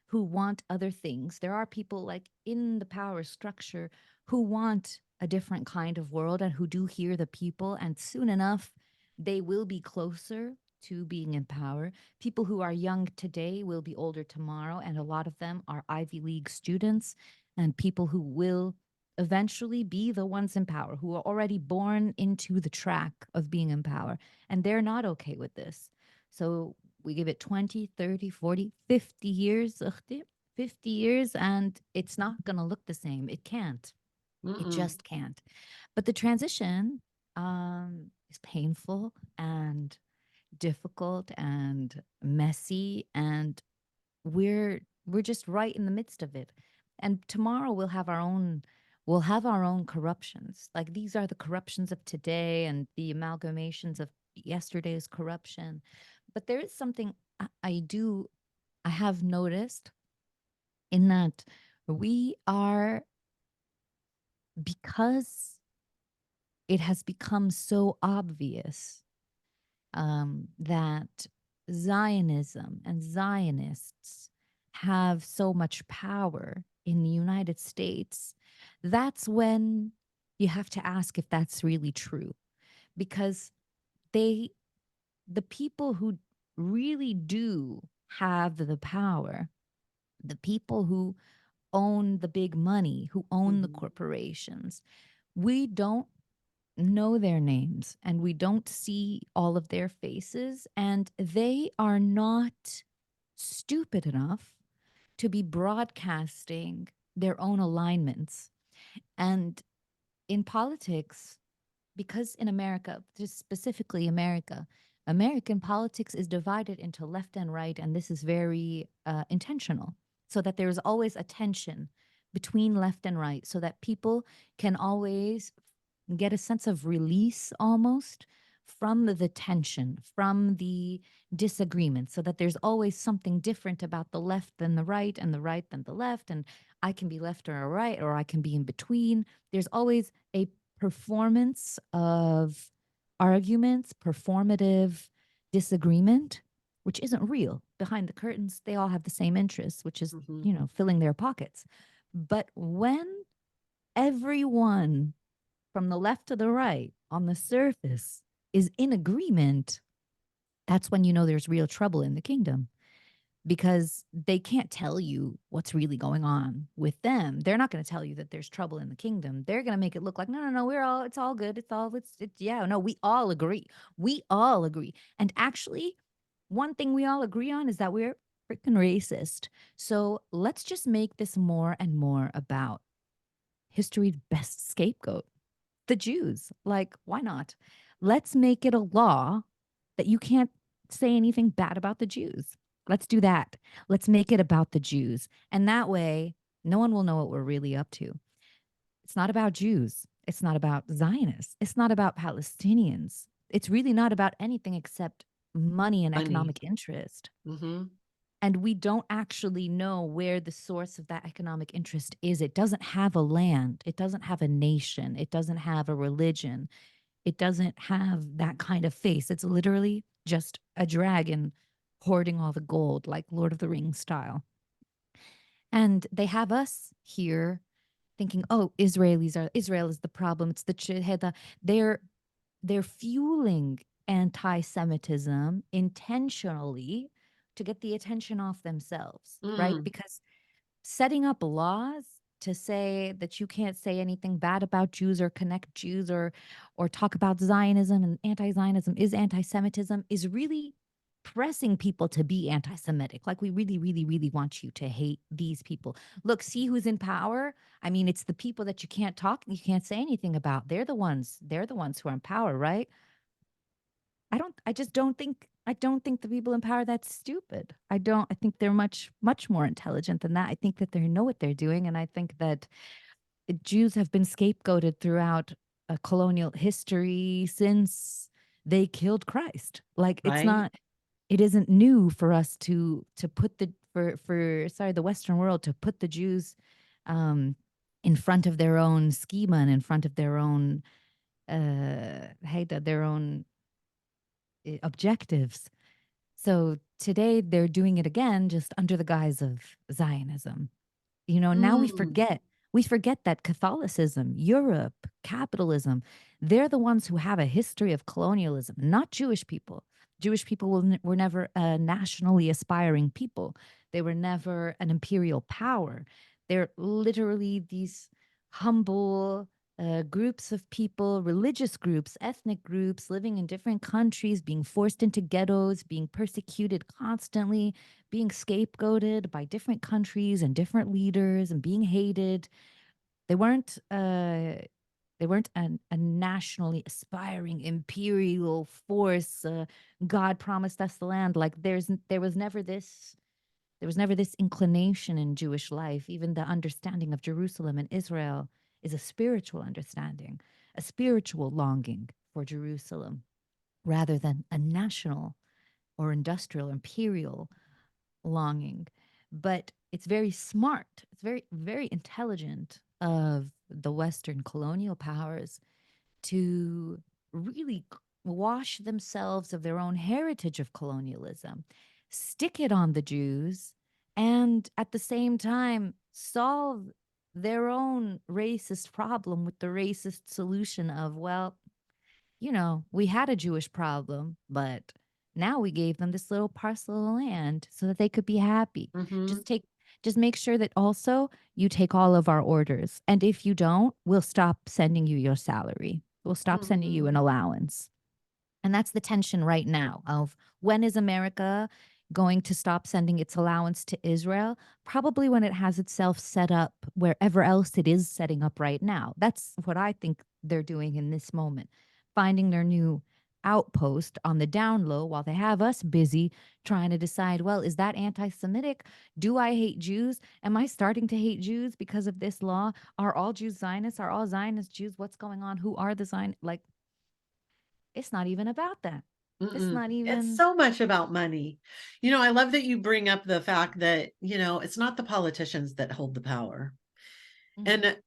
who want other things. There are people like in the power structure who want a different kind of world and who do hear the people. And soon enough, they will be closer to being in power. People who are young today will be older tomorrow, and a lot of them are Ivy League students and people who will eventually be the ones in power, who are already born into the track of being in power, and they're not okay with this. So we give it 20, 30, 40, 50 years, 50 years, and it's not going to look the same. It can't. It Mm-mm. just can't. But the transition is painful and difficult and messy, and we're just right in the midst of it. And tomorrow we'll have our own corruptions. Like, these are the corruptions of today and the amalgamations of yesterday's corruption. But there is something I have noticed in that we are, because it has become so obvious that Zionism and Zionists have so much power in the United States, that's when you have to ask if that's really true. Because they, the people who really do have the power, the people who own the big money, who own the Mhm. corporations, we don't know their names and we don't see all of their faces, and they are not stupid enough to be broadcasting their own alignments. And in politics, because in America, just specifically America, American politics is divided into left and right, and this is very intentional, so that there's always a tension between left and right, so that people can always get a sense of release almost from the tension, from the disagreement, so that there's always something different about the left than the right and the right than the left. And I can be left or right, or I can be in between. There's always a performance of arguments, performative disagreement, which isn't real. Behind the curtains, they all have the same interests, which is, Mhm. filling their pockets. But when everyone from the left to the right on the surface is in agreement, that's when you know there's real trouble in the kingdom, because they can't tell you what's really going on with them. They're not going to tell you that there's trouble in the kingdom. They're going to make it look like, no, no, no, it's all good. Yeah, no, we all agree. We all agree. And actually, one thing we all agree on is that we're freaking racist. So let's just make this more and more about history's best scapegoat, the Jews. Like, why not? Let's make it a law that you can't say anything bad about the Jews. Let's do that. Let's make it about the Jews. And that way, no one will know what we're really up to. It's not about Jews. It's not about Zionists. It's not about Palestinians. It's really not about anything except money and Money. economic interest. Mhm. And we don't actually know where the source of that economic interest is. It doesn't have a land, it doesn't have a nation, it doesn't have a religion, it doesn't have that kind of face. It's literally just a dragon hoarding all the gold, like Lord of the Rings style. And they have us here thinking, oh, Israel is the problem. It's the chiheda. They're fueling anti-Semitism intentionally to get the attention off themselves, right? Mm, Because setting up laws to say that you can't say anything bad about Jews or connect Jews or talk about Zionism and anti-Zionism is anti-Semitism is really pressing people to be anti-Semitic. Like we really, really, really want you to hate these people. Look, see who's in power. I mean, it's the people that you can't say anything about. They're the ones who are in power, right? I just don't think the people in power that's stupid. I think they're much, much more intelligent than that. I think that they know what they're doing. And I think that Jews have been scapegoated throughout colonial history since they killed Christ. Like right. it isn't new for us to put the, for, sorry, the Western world to put the Jews, um, in front of their own schema and in front of their own, their own objectives. So today they're doing it again, just under the guise of Zionism. Now Mm, we forget that Catholicism, Europe, capitalism, they're the ones who have a history of colonialism, not Jewish people. Jewish people were never a nationally aspiring people. They were never an imperial power. They're literally these humble groups of people, religious groups, ethnic groups living in different countries, being forced into ghettos, being persecuted constantly, being scapegoated by different countries and different leaders and being hated. They weren't a nationally aspiring imperial force. God promised us the land. Like there was never this inclination in Jewish life. Even the understanding of Jerusalem and Israel is a spiritual understanding, a spiritual longing for Jerusalem rather than a national or industrial imperial longing. But it's very smart. It's very, very intelligent of the Western colonial powers to really wash themselves of their own heritage of colonialism, stick it on the Jews, and at the same time solve their own racist problem with the racist solution of, well, we had a Jewish problem, but now we gave them this little parcel of land so that they could be happy. mm-hmm, Just take, just make sure that also you take all of our orders. And if you don't, we'll stop sending you your salary. We'll stop sending you mm-hmm, an allowance. And that's the tension right now of when is America going to stop sending its allowance to Israel? Probably when it has itself set up wherever else it is setting up right now. That's what I think they're doing in this moment, finding their new outpost on the down low while they have us busy trying to decide, well, is that anti Semitic? Do I hate Jews? Am I starting to hate Jews because of this law? Are all Jews Zionists? Are all Zionists Jews? What's going on? Who are the Zionists? Like, it's not even about that. It's mm-mm. not It's even. so much about money. I love that you bring up the fact that, it's not the politicians that hold the power. Mhm. And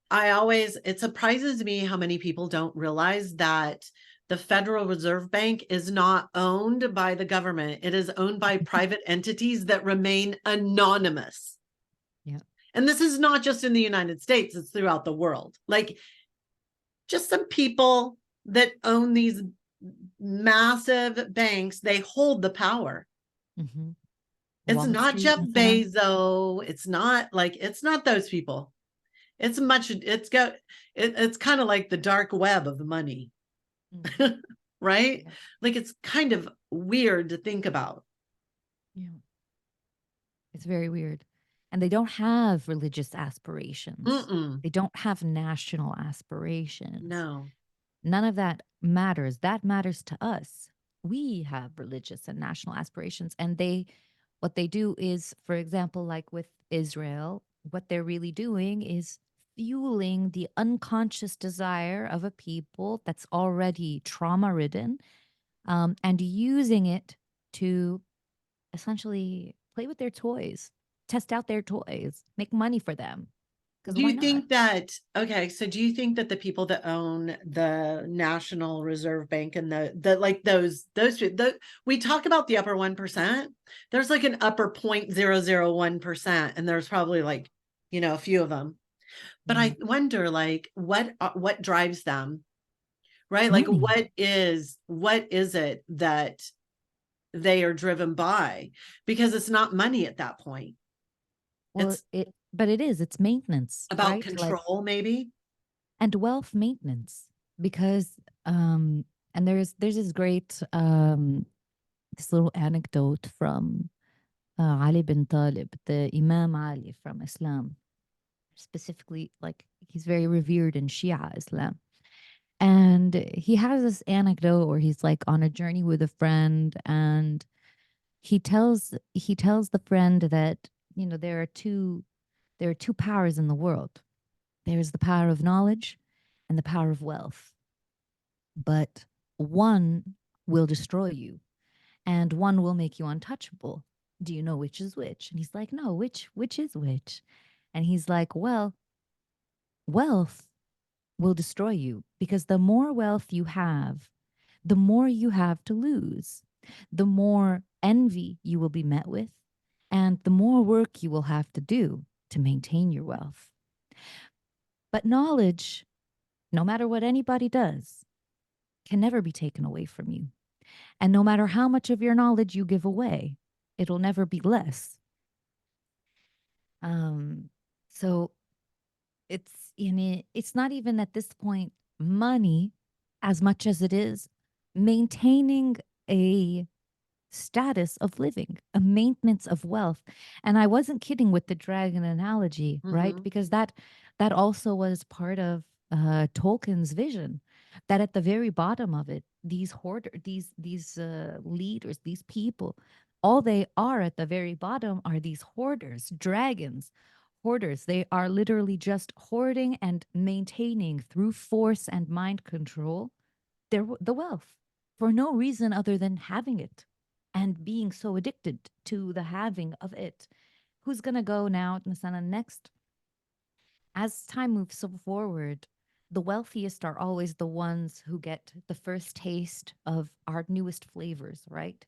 it surprises me how many people don't realize that the Federal Reserve Bank is not owned by the government. It is owned by private entities that remain anonymous. Yeah. And this is not just in the United States, it's throughout the world. Like just some people that own these massive banks, they hold the power. Hmm. It's Wall not Street, Jeff مثلا. Bezos. It's not those people. It's kind of like the dark web of money, Mhm. right? Yeah. Like it's kind of weird to think about. Yeah. It's very weird. And they don't have religious aspirations. Mm-mm. They don't have national aspirations. No. None of that matters. That matters to us. We have religious and national aspirations. And what they do is, for example, like with Israel, what they're really doing is fueling the unconscious desire of a people that's already trauma ridden, and using it to essentially play with their toys, test out their toys, make money for them. Because Do why you not? think that, okay, so do you think that the people that own the National Reserve Bank and the like we talk about the upper 1%, there's like an upper 0.001%, and there's probably like, a few of them. But Yeah. I wonder like what drives them, right? Like Money. what is it that they are driven by? Because it's not money at that point. Well, It's but it is, it's maintenance, about right? Like, control, maybe. and wealth maintenance, because and there's this great this little anecdote from Ali bin Talib, the Imam Ali from Islam, specifically, like, he's very revered in Shia Islam. And he has this anecdote where he's like on a journey with a friend, and he tells the friend that, there are two powers in the world. There's the power of knowledge and the power of wealth. But one will destroy you and one will make you untouchable. Do you know which is which? And he's like, no, which is which? And he's like, well, wealth will destroy you, because the more wealth you have, the more you have to lose, the more envy you will be met with, and the more work you will have to do to maintain your wealth. But knowledge, no matter what anybody does, can never be taken away from you. And no matter how much of your knowledge you give away, it'll never be less. Um, so it's not even at this point money as much as it is maintaining a status of living, a maintenance of wealth. And I wasn't kidding with the dragon analogy, right? Mm-hmm. Because that also was part of Tolkien's vision. That at the very bottom of it, these hoarder, these leaders, these people, all they are at the very bottom are these hoarders, dragons, hoarders. They are literally just hoarding and maintaining through force and mind control the wealth for no reason other than having it and being so addicted to the having of it. Who's going to go now, Masana, next? As time moves so forward, the wealthiest are always the ones who get the first taste of our newest flavors, right?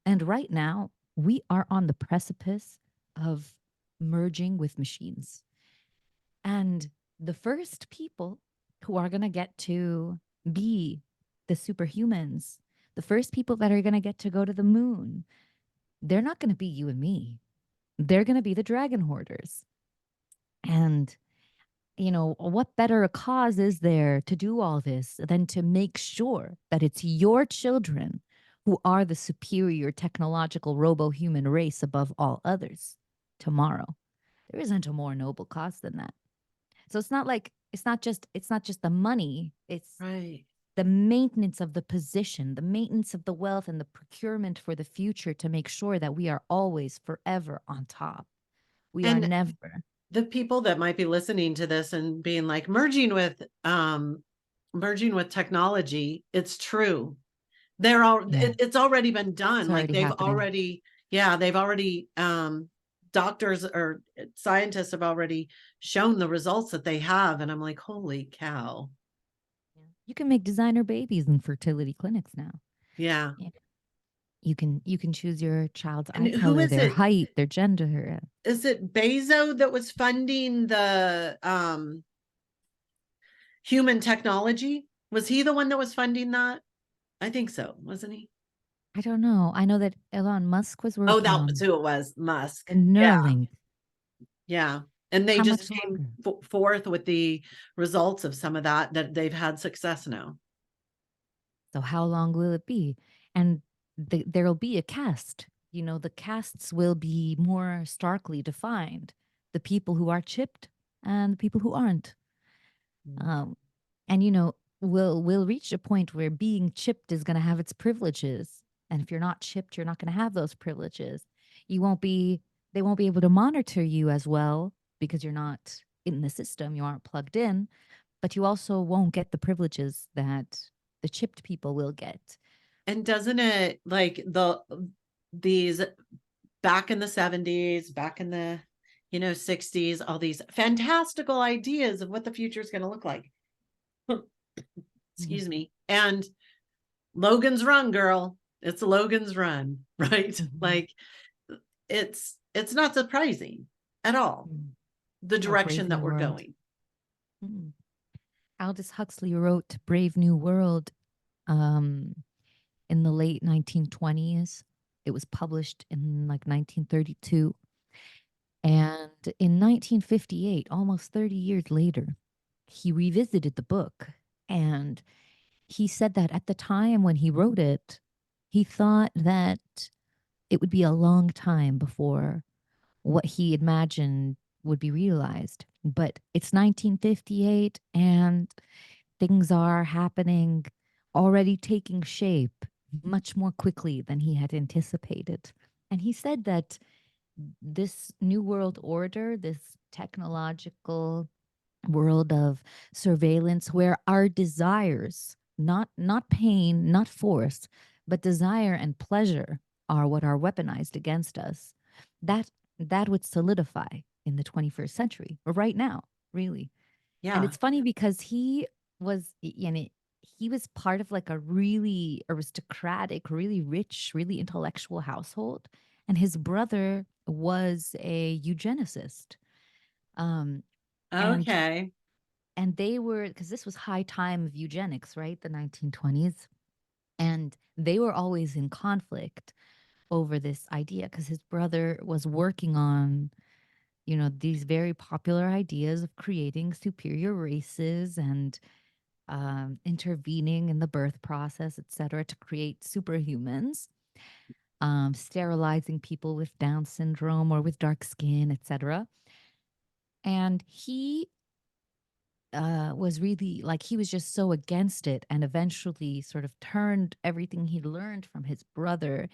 And right now, we are on the precipice of merging with machines. And the first people who are going to get to be the superhumans, the first people that are going to get to go to the moon, they're not going to be you and me. They're going to be the dragon hoarders. And, what better a cause is there to do all this than to make sure that it's your children who are the superior technological robo human race above all others tomorrow? There isn't a more noble cause than that. So it's not just the money, it's Right. the maintenance of the position, the maintenance of the wealth and the procurement for the future to make sure that we are always forever on top. We are And never. the people that might be listening to this and being like merging with technology, it's true. Yeah, It's already been it's done. Like already happening. they've already doctors or scientists have already shown the results that they have. And I'm like, holy cow. Yeah. You can make designer babies in fertility clinics now. Yeah. Yeah. You can choose your child's And eye who color, is their it? height, their gender. Is it Bezo that was funding the human technology? Was he the one that was funding that? I think so, wasn't he? I don't know. I know that Elon Musk was Oh, working that was on who it was, Musk. the Yeah, Neuralink. yeah. And they How just much came longer? forth with the results of some of that they've had success now. So how long will it be? And there'll be a cast. The castes will be more starkly defined. The people who are chipped and the people who aren't. Mm. Um, and we'll reach a point where being chipped is going to have its privileges. And if you're not chipped, you're not going to have those privileges. You won't be. They won't be able to monitor you as well because you're not in the system. You aren't plugged in, but you also won't get the privileges that the chipped people will get. And doesn't it like these back in the 70s, back in the 60s, all these fantastical ideas of what the future is going to look like. Mhm. Excuse me. And Logan's Run, girl. It's Logan's Run, right? Mhm. Like it's not surprising at all Mhm. the How direction crazy that the we're world. going. Mhm. Aldous Huxley wrote Brave New World um, in the late 1920s. It was published in like 1932. And in 1958, almost 30 years later, he revisited the book. And he said that at the time when he wrote it, he thought that it would be a long time before what he imagined would be realized. But it's 1958 and things are happening, already taking shape much more quickly than he had anticipated. And he said that this new world order, this technological world of surveillance where our desires, not pain, not force, but desire and pleasure are what are weaponized against us, that that would solidify in the 21st century or right now, really. And Yeah. it's funny because you know, he was part of like a really aristocratic, really rich, really intellectual household, and his brother was a eugenicist. Um, and Okay. they were, because this was high time of eugenics, right? The 1920s. And they were always in conflict over this idea because his brother was working on, you know, these very popular ideas of creating superior races and intervening in the birth process, et cetera, to create superhumans, sterilizing people with Down syndrome or with dark skin, et cetera. And he was really like, he was just so against it and eventually sort of turned everything he learned from his brother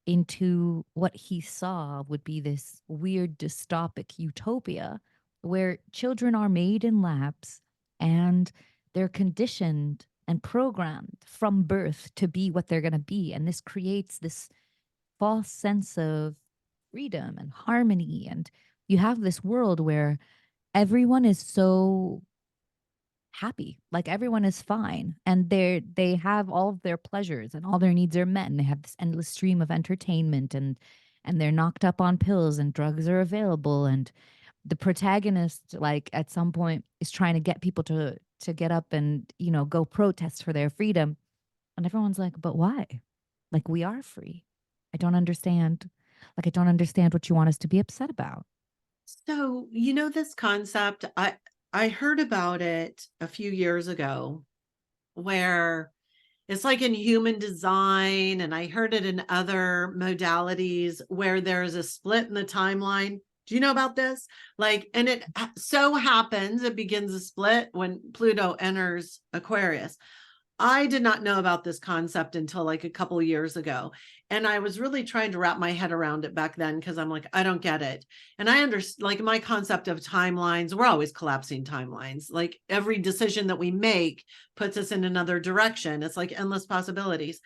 into what he saw would be this weird dystopic utopia where children are made in labs and they're conditioned and programmed from birth to be what they're going to be. And this creates this false sense of freedom and harmony. And you have this world where everyone is so happy. Like everyone is fine and they have all of their pleasures and all their needs are met and they have this endless stream of entertainment and they're knocked up on pills and drugs are available and the protagonist like at some point is trying to get people to get up and, you know, go protest for their freedom and everyone's like, "But why? Like we are free. I don't understand. Like I don't understand what you want us to be upset about." So, you know, this concept, I heard about it a few years ago where it's like in human design, and I heard it in other modalities where there's a split in the timeline. Do you know about this? Like, and it so happens it begins a split when Pluto enters Aquarius. I did not know about this concept until like a couple of years ago. And I was really trying to wrap my head around it back then because I'm like, I don't get it. And I understand, like, my concept of timelines, we're always collapsing timelines. Like, every decision that we make puts us in another direction. It's like endless possibilities,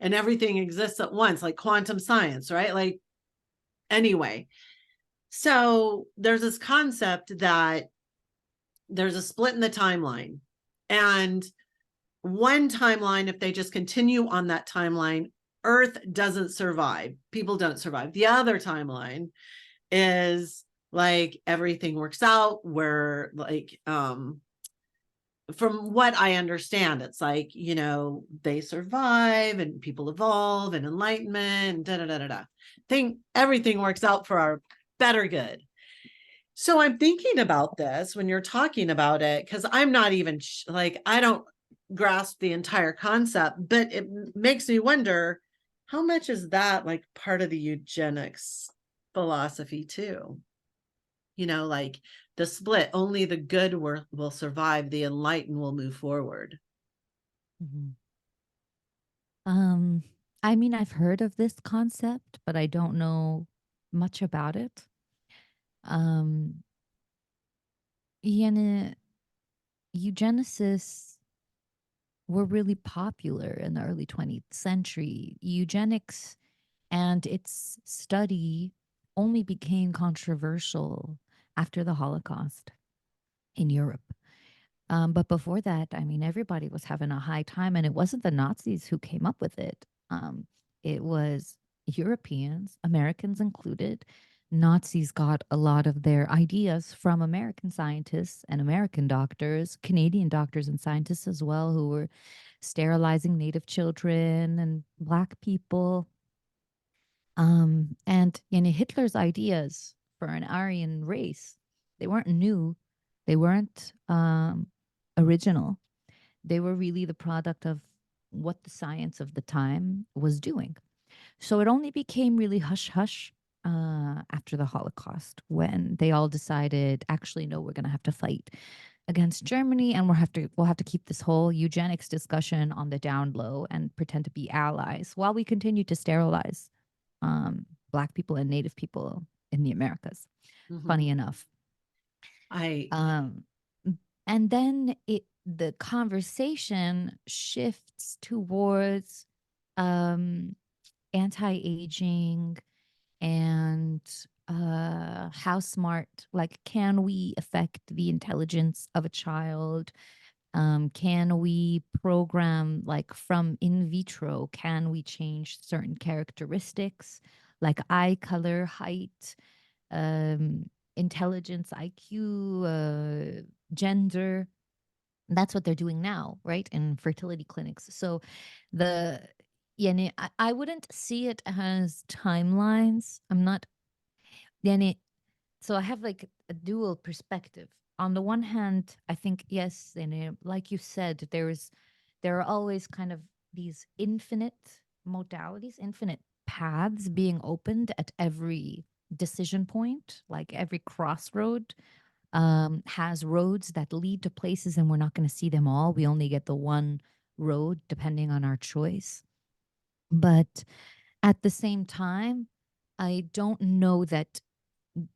and everything exists at once, like quantum science, right? Like, anyway. So there's this concept that there's a split in the timeline. And one timeline, if they just continue on that timeline, Earth doesn't survive. People don't survive. The other timeline is like everything works out where, like, from what I understand, it's like, you know, they survive and people evolve and enlightenment and da da da da da. Think everything works out for our better good. So I'm thinking about this when you're talking about it, because I'm not even like, I don't grasp the entire concept, but it makes me wonder how much is that like part of the eugenics philosophy too? You know, like the split, only the good will survive, the enlightened will move forward. Mhm. Um, I mean, I've heard of this concept, but I don't know much about it. Um, yani, eugenicists were really popular in the early 20th century. Eugenics and its study only became controversial after the Holocaust in Europe. But before that, I mean, everybody was having a high time, and it wasn't the Nazis who came up with it. It was Europeans, Americans included, Nazis got a lot of their ideas from American scientists and American doctors, Canadian doctors and scientists as well, who were sterilizing Native children and Black people. And Hitler's ideas for an Aryan race, they weren't new, they weren't original. They were really the product of what the science of the time was doing. So it only became really hush hush after the Holocaust, when they all decided, actually, no, we're going to have to fight against Germany, and we'll have to keep this whole eugenics discussion on the down low and pretend to be allies while we continue to sterilize Black people and Native people in the Americas. Funny enough. I And then the conversation shifts towards anti-aging and how smart, like, can we affect the intelligence of a child? Can we program, like, from in vitro? Can we change certain characteristics like eye color, height, intelligence, IQ, gender? That's what they're doing now, right? In fertility clinics. So the yeah, I wouldn't see it as timelines. I'm not yani, so I have like a dual perspective. On the one hand, I think yes, and like you said, there are always kind of these infinite modalities, infinite paths being opened at every decision point, like every crossroad has roads that lead to places, and we're not going to see them all. We only get the one road depending on our choice. But at the same time, I don't know that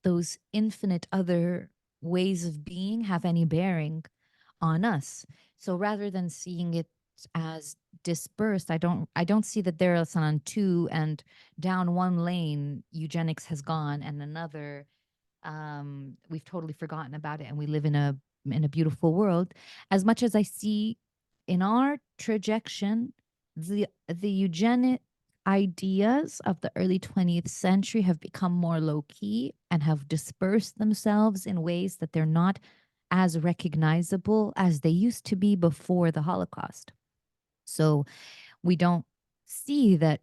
those infinite other ways of being have any bearing on us. So rather than seeing it as dispersed, I don't see that there's on two, and down one lane eugenics has gone, and another we've totally forgotten about it, and we live in a beautiful world. As much as I see in our trajectory, the eugenic ideas of the early 20th century have become more low key and have dispersed themselves in ways that they're not as recognizable as they used to be before the Holocaust. So we don't see that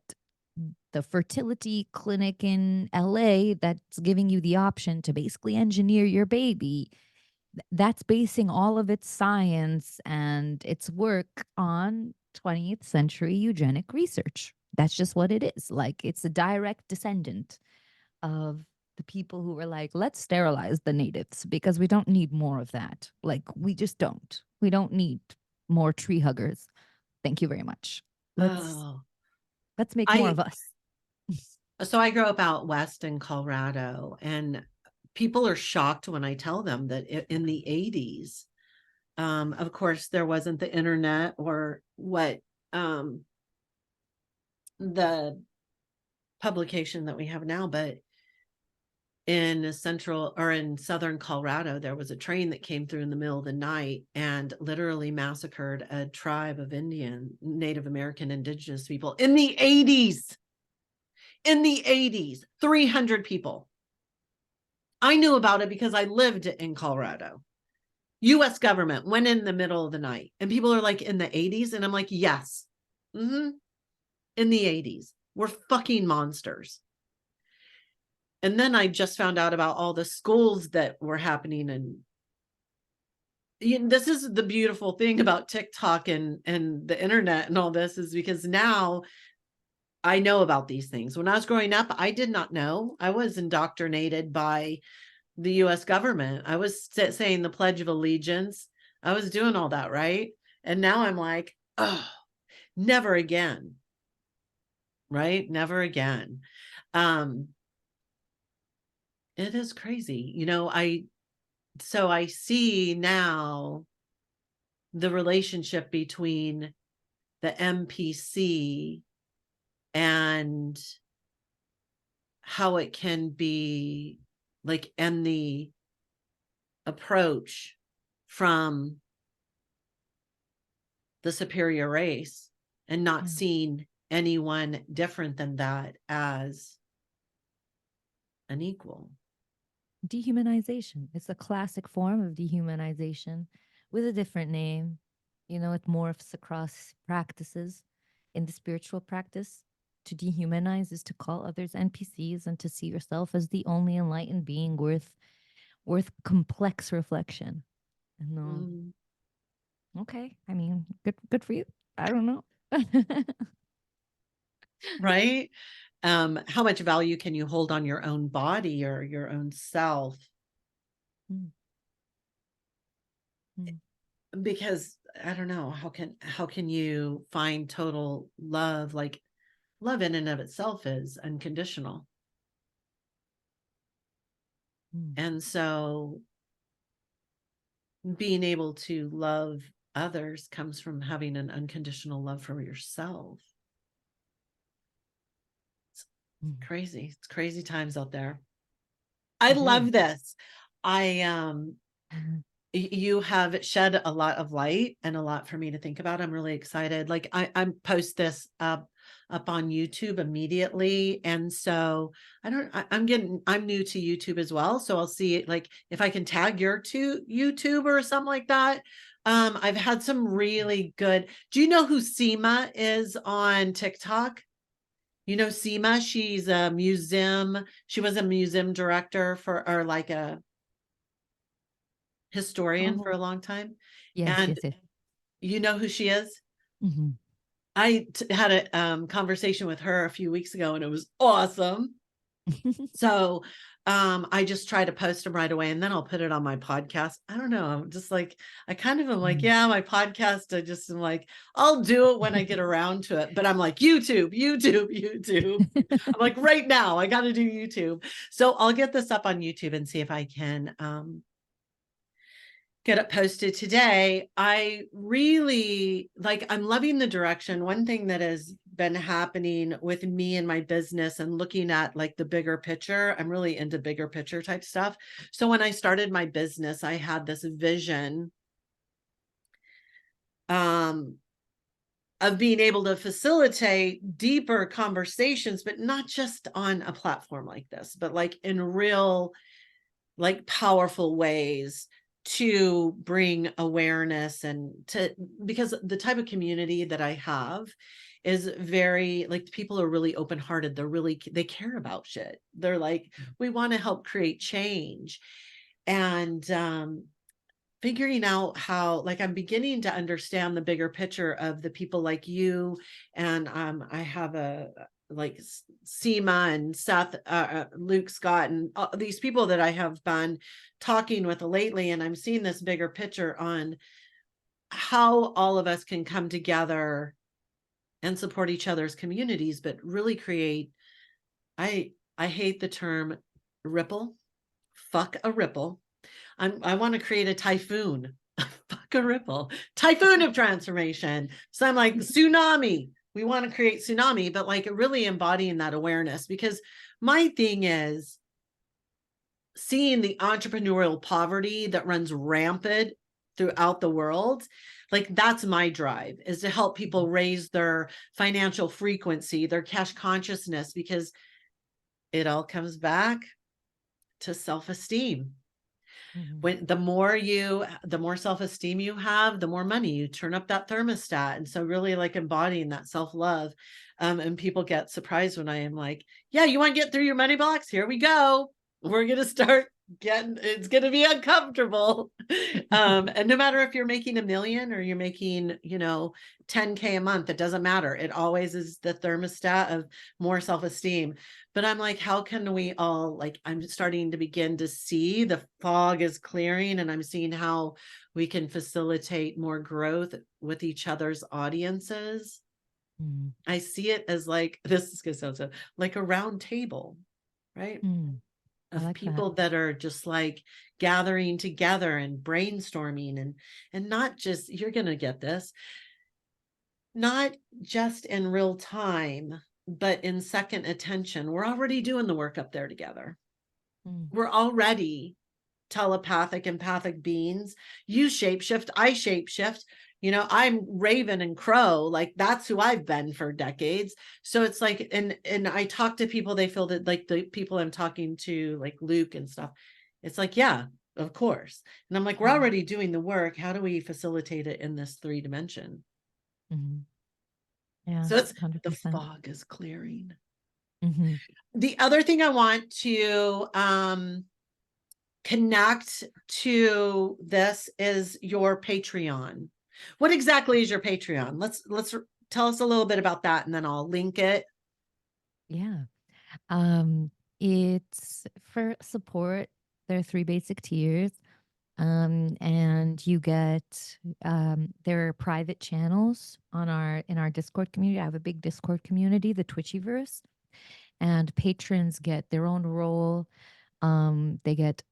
the fertility clinic in LA that's giving you the option to basically engineer your baby, that's basing all of its science and its work on 20th century eugenic research. That's just what it is. Like, it's a direct descendant of the people who were like, let's sterilize the natives because we don't need more of that. Like, we just don't. We don't need more tree huggers. Thank you very much. Let's oh let's make more I of us. so I grew up out west in Colorado, and people are shocked when I tell them that in the 80s, of course, there wasn't the internet or what the publication that we have now, but in central or in southern Colorado, there was a train that came through in the middle of the night and literally massacred a tribe of Indian, Native American, indigenous people in the 80s. In the 80s, 300 people. I knew about it because I lived in Colorado. US government went in the middle of the night, and people are like, in the 80s? And I'm like, yes. In the 80s. We're fucking monsters. And then I just found out about all the schools that were happening. And this is the beautiful thing about TikTok and the internet and all this, is because now I know about these things. When I was growing up, I did not know. I was indoctrinated by the US government. I was saying the Pledge of Allegiance. I was doing all that, right? And now I'm like, oh, never again. Right? Never again. Um, it is crazy. So I see now the relationship between the NPC and how it can be like, and the approach from the superior race, and not Yeah. seeing anyone different than that as an equal. Dehumanization. It's a classic form of dehumanization with a different name. You know, it morphs across practices. In the spiritual practice, to dehumanize is to call others NPCs and to see yourself as the only enlightened being worth complex reflection. And okay, I mean, good for you. I don't know. Right? How much value can you hold on your own body or your own self? Mm. Mm. Because I don't know, how can you find total love? Like love in and of itself is unconditional. Mm. And so being able to love others comes from having an unconditional love for yourself. It's Mm. crazy. It's crazy times out there. I It is. love this. I you have shed a lot of light and a lot for me to think about. I'm really excited. Like I'm post this up on YouTube immediately. And so I'm new to YouTube as well. So I'll see it, like if I can tag your to YouTube or something like that. I've had some really good. Do you know who Seema is on TikTok? You know Seema? She's a museum. She was a museum director or like a historian for Oh, a long time. yes, And yes, yes. you know who she is? Mm-hmm. I had a conversation with her a few weeks ago and it was awesome. So I just try to post them right away and then I'll put it on my podcast. I don't know. I'm just like, I kind of am like, Mm. yeah, my podcast, I just am like, I'll do it when I get around to it. But I'm like, YouTube. I'm like, right now, I got to do YouTube. So I'll get this up on YouTube and see if I can get it posted today. I really I'm loving the direction. One thing that has been happening with me and my business and looking at like the bigger picture, I'm really into bigger picture type stuff. So when I started my business, I had this vision um of being able to facilitate deeper conversations, but not just on a platform like this, but like in real like powerful ways to bring awareness and to, because the type of community that I have is very like people are really open hearted. They care about shit. They're like, we want to help create change. And figuring out how, like, I'm beginning to understand the bigger picture of the people like you. And I have a like Seema and Seth, Luke Scott, and these people that I have been talking with lately. And I'm seeing this bigger picture on how all of us can come together and support each other's communities, but really create, I hate the term ripple. Fuck a ripple. I want to create a typhoon. Fuck a ripple. Typhoon of transformation. So I'm like, tsunami. We want to create tsunami, but like really embodying that awareness, because my thing is seeing the entrepreneurial poverty that runs rampant throughout the world. Like that's my drive, is to help people raise their financial frequency, their cash consciousness, because it all comes back to self-esteem. Mm-hmm. When the more self-esteem you have, the more money you turn up that thermostat. And so really like embodying that self-love. And people get surprised when I am like, yeah, you want to get through your money blocks? Here we go. We're going to start getting, it's going to be uncomfortable. And no matter if you're making $1 million or you're making, 10K a month, it doesn't matter. It always is the thermostat of more self-esteem. But I'm like, how can we all, like, I'm starting to begin to see the fog is clearing, and I'm seeing how we can facilitate more growth with each other's audiences. Mm-hmm. I see it as like, this is going to sound so like a round table, right? Mm. I Of like that. people that are just like gathering together and brainstorming, and not just, you're going to get this, not just in real time, but in second attention. We're already doing the work up there together. Mm. We're already telepathic, empathic beings. You shapeshift, I shapeshift. I'm Raven and Crow, like that's who I've been for decades. So it's like, and I talk to people, they feel that like the people I'm talking to, like Luke and stuff, it's like, yeah, of course. And I'm like, we're Mhm. already doing the work. How do we facilitate it in this 3 dimension? Mhm. Yeah, So it's the 100%. fog is clearing. Mhm. The other thing I want to connect to this is your Patreon. What exactly is your Patreon? Let's tell us a little bit about that, and then I'll link it. Yeah. Um, it's for support. There are 3 basic tiers. And you get there are private channels on our Discord community. I have a big Discord community, the Twitchyverse, and patrons get their own role. They get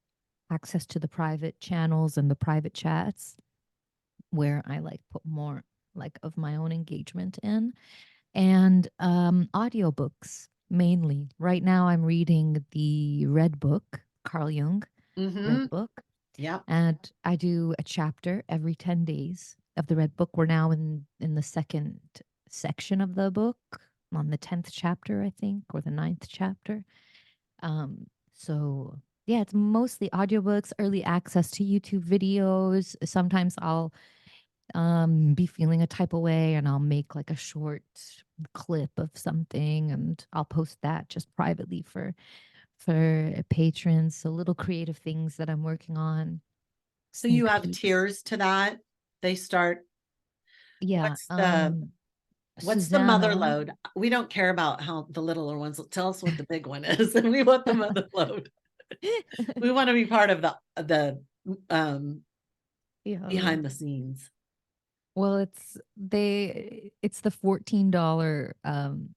access to the private channels and the private chats where I like put more like of my own engagement in, and audiobooks mainly. Right now I'm reading the Red Book, Carl Jung Red Mm-hmm. Book, Yep. and I do a chapter every 10 days of the Red Book. We're now in the second section of the book, on the 10th chapter, I think, or the ninth chapter. So yeah, it's mostly audiobooks, early access to YouTube videos. Sometimes I'll be feeling a type of way and I'll make like a short clip of something and I'll post that just privately for patrons. So little creative things that I'm working on, So you sneak have peeks. tiers to that. They start. Yeah. What's the mother Susanna. load? We don't care about how the littler ones. Tell us what the big one is, and we want the mother load. We want to be part of the um Yeah. behind the scenes. Well, it's the $14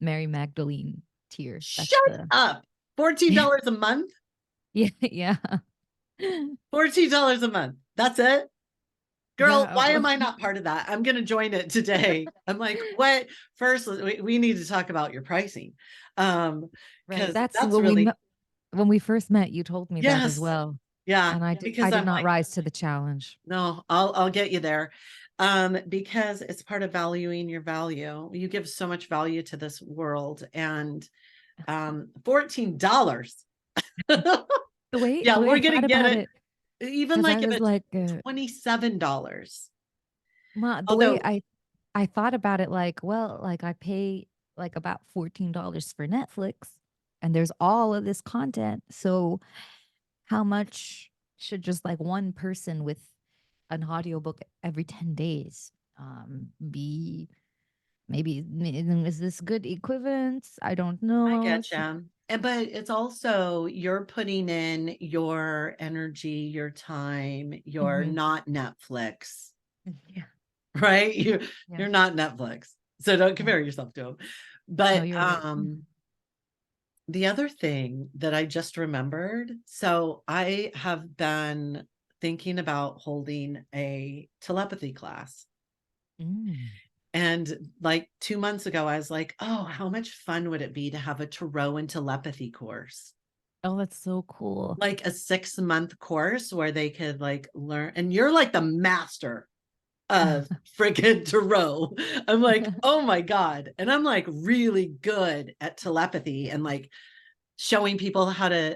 Mary Magdalene tier. That's Shut the up. $14 a month. yeah, yeah. $14 a month. That's it. Girl, Yeah. why am I not part of that? I'm going to join it today. I'm like, what? First, we need to talk about your pricing. Right. Because That's that's when really, when we first met, you told me that as yes. well. Yeah. And Because I did I'm not like, rise to the challenge. no, I'll get you there. Because it's part of valuing your value. You give so much value to this world, and $14. Yeah, The way we're I gonna thought get about it. it, Even because I like if was it's like, $27. the way Although, I thought about it, like, well, like I pay like about $14 for Netflix, and there's all of this content. So how much should just like one person with an audiobook every 10 days be? Maybe is this good equivalence? I don't I know. get you. But it's also you're putting in your energy, your time, you're Mhm. not Netflix, Yeah. right? You Yeah. you're not Netflix. So don't Yeah. compare yourself to them. No, But you're right. the other thing that I just remembered, so I have been thinking about holding a telepathy class. Mm. And like 2 months ago, I was like, oh, how much fun would it be to have a tarot and telepathy course? Oh, that's so cool. Like a 6-month course where they could like learn. And you're like the master of friggin' tarot. I'm like, oh my God. And I'm like really good at telepathy and like showing people how to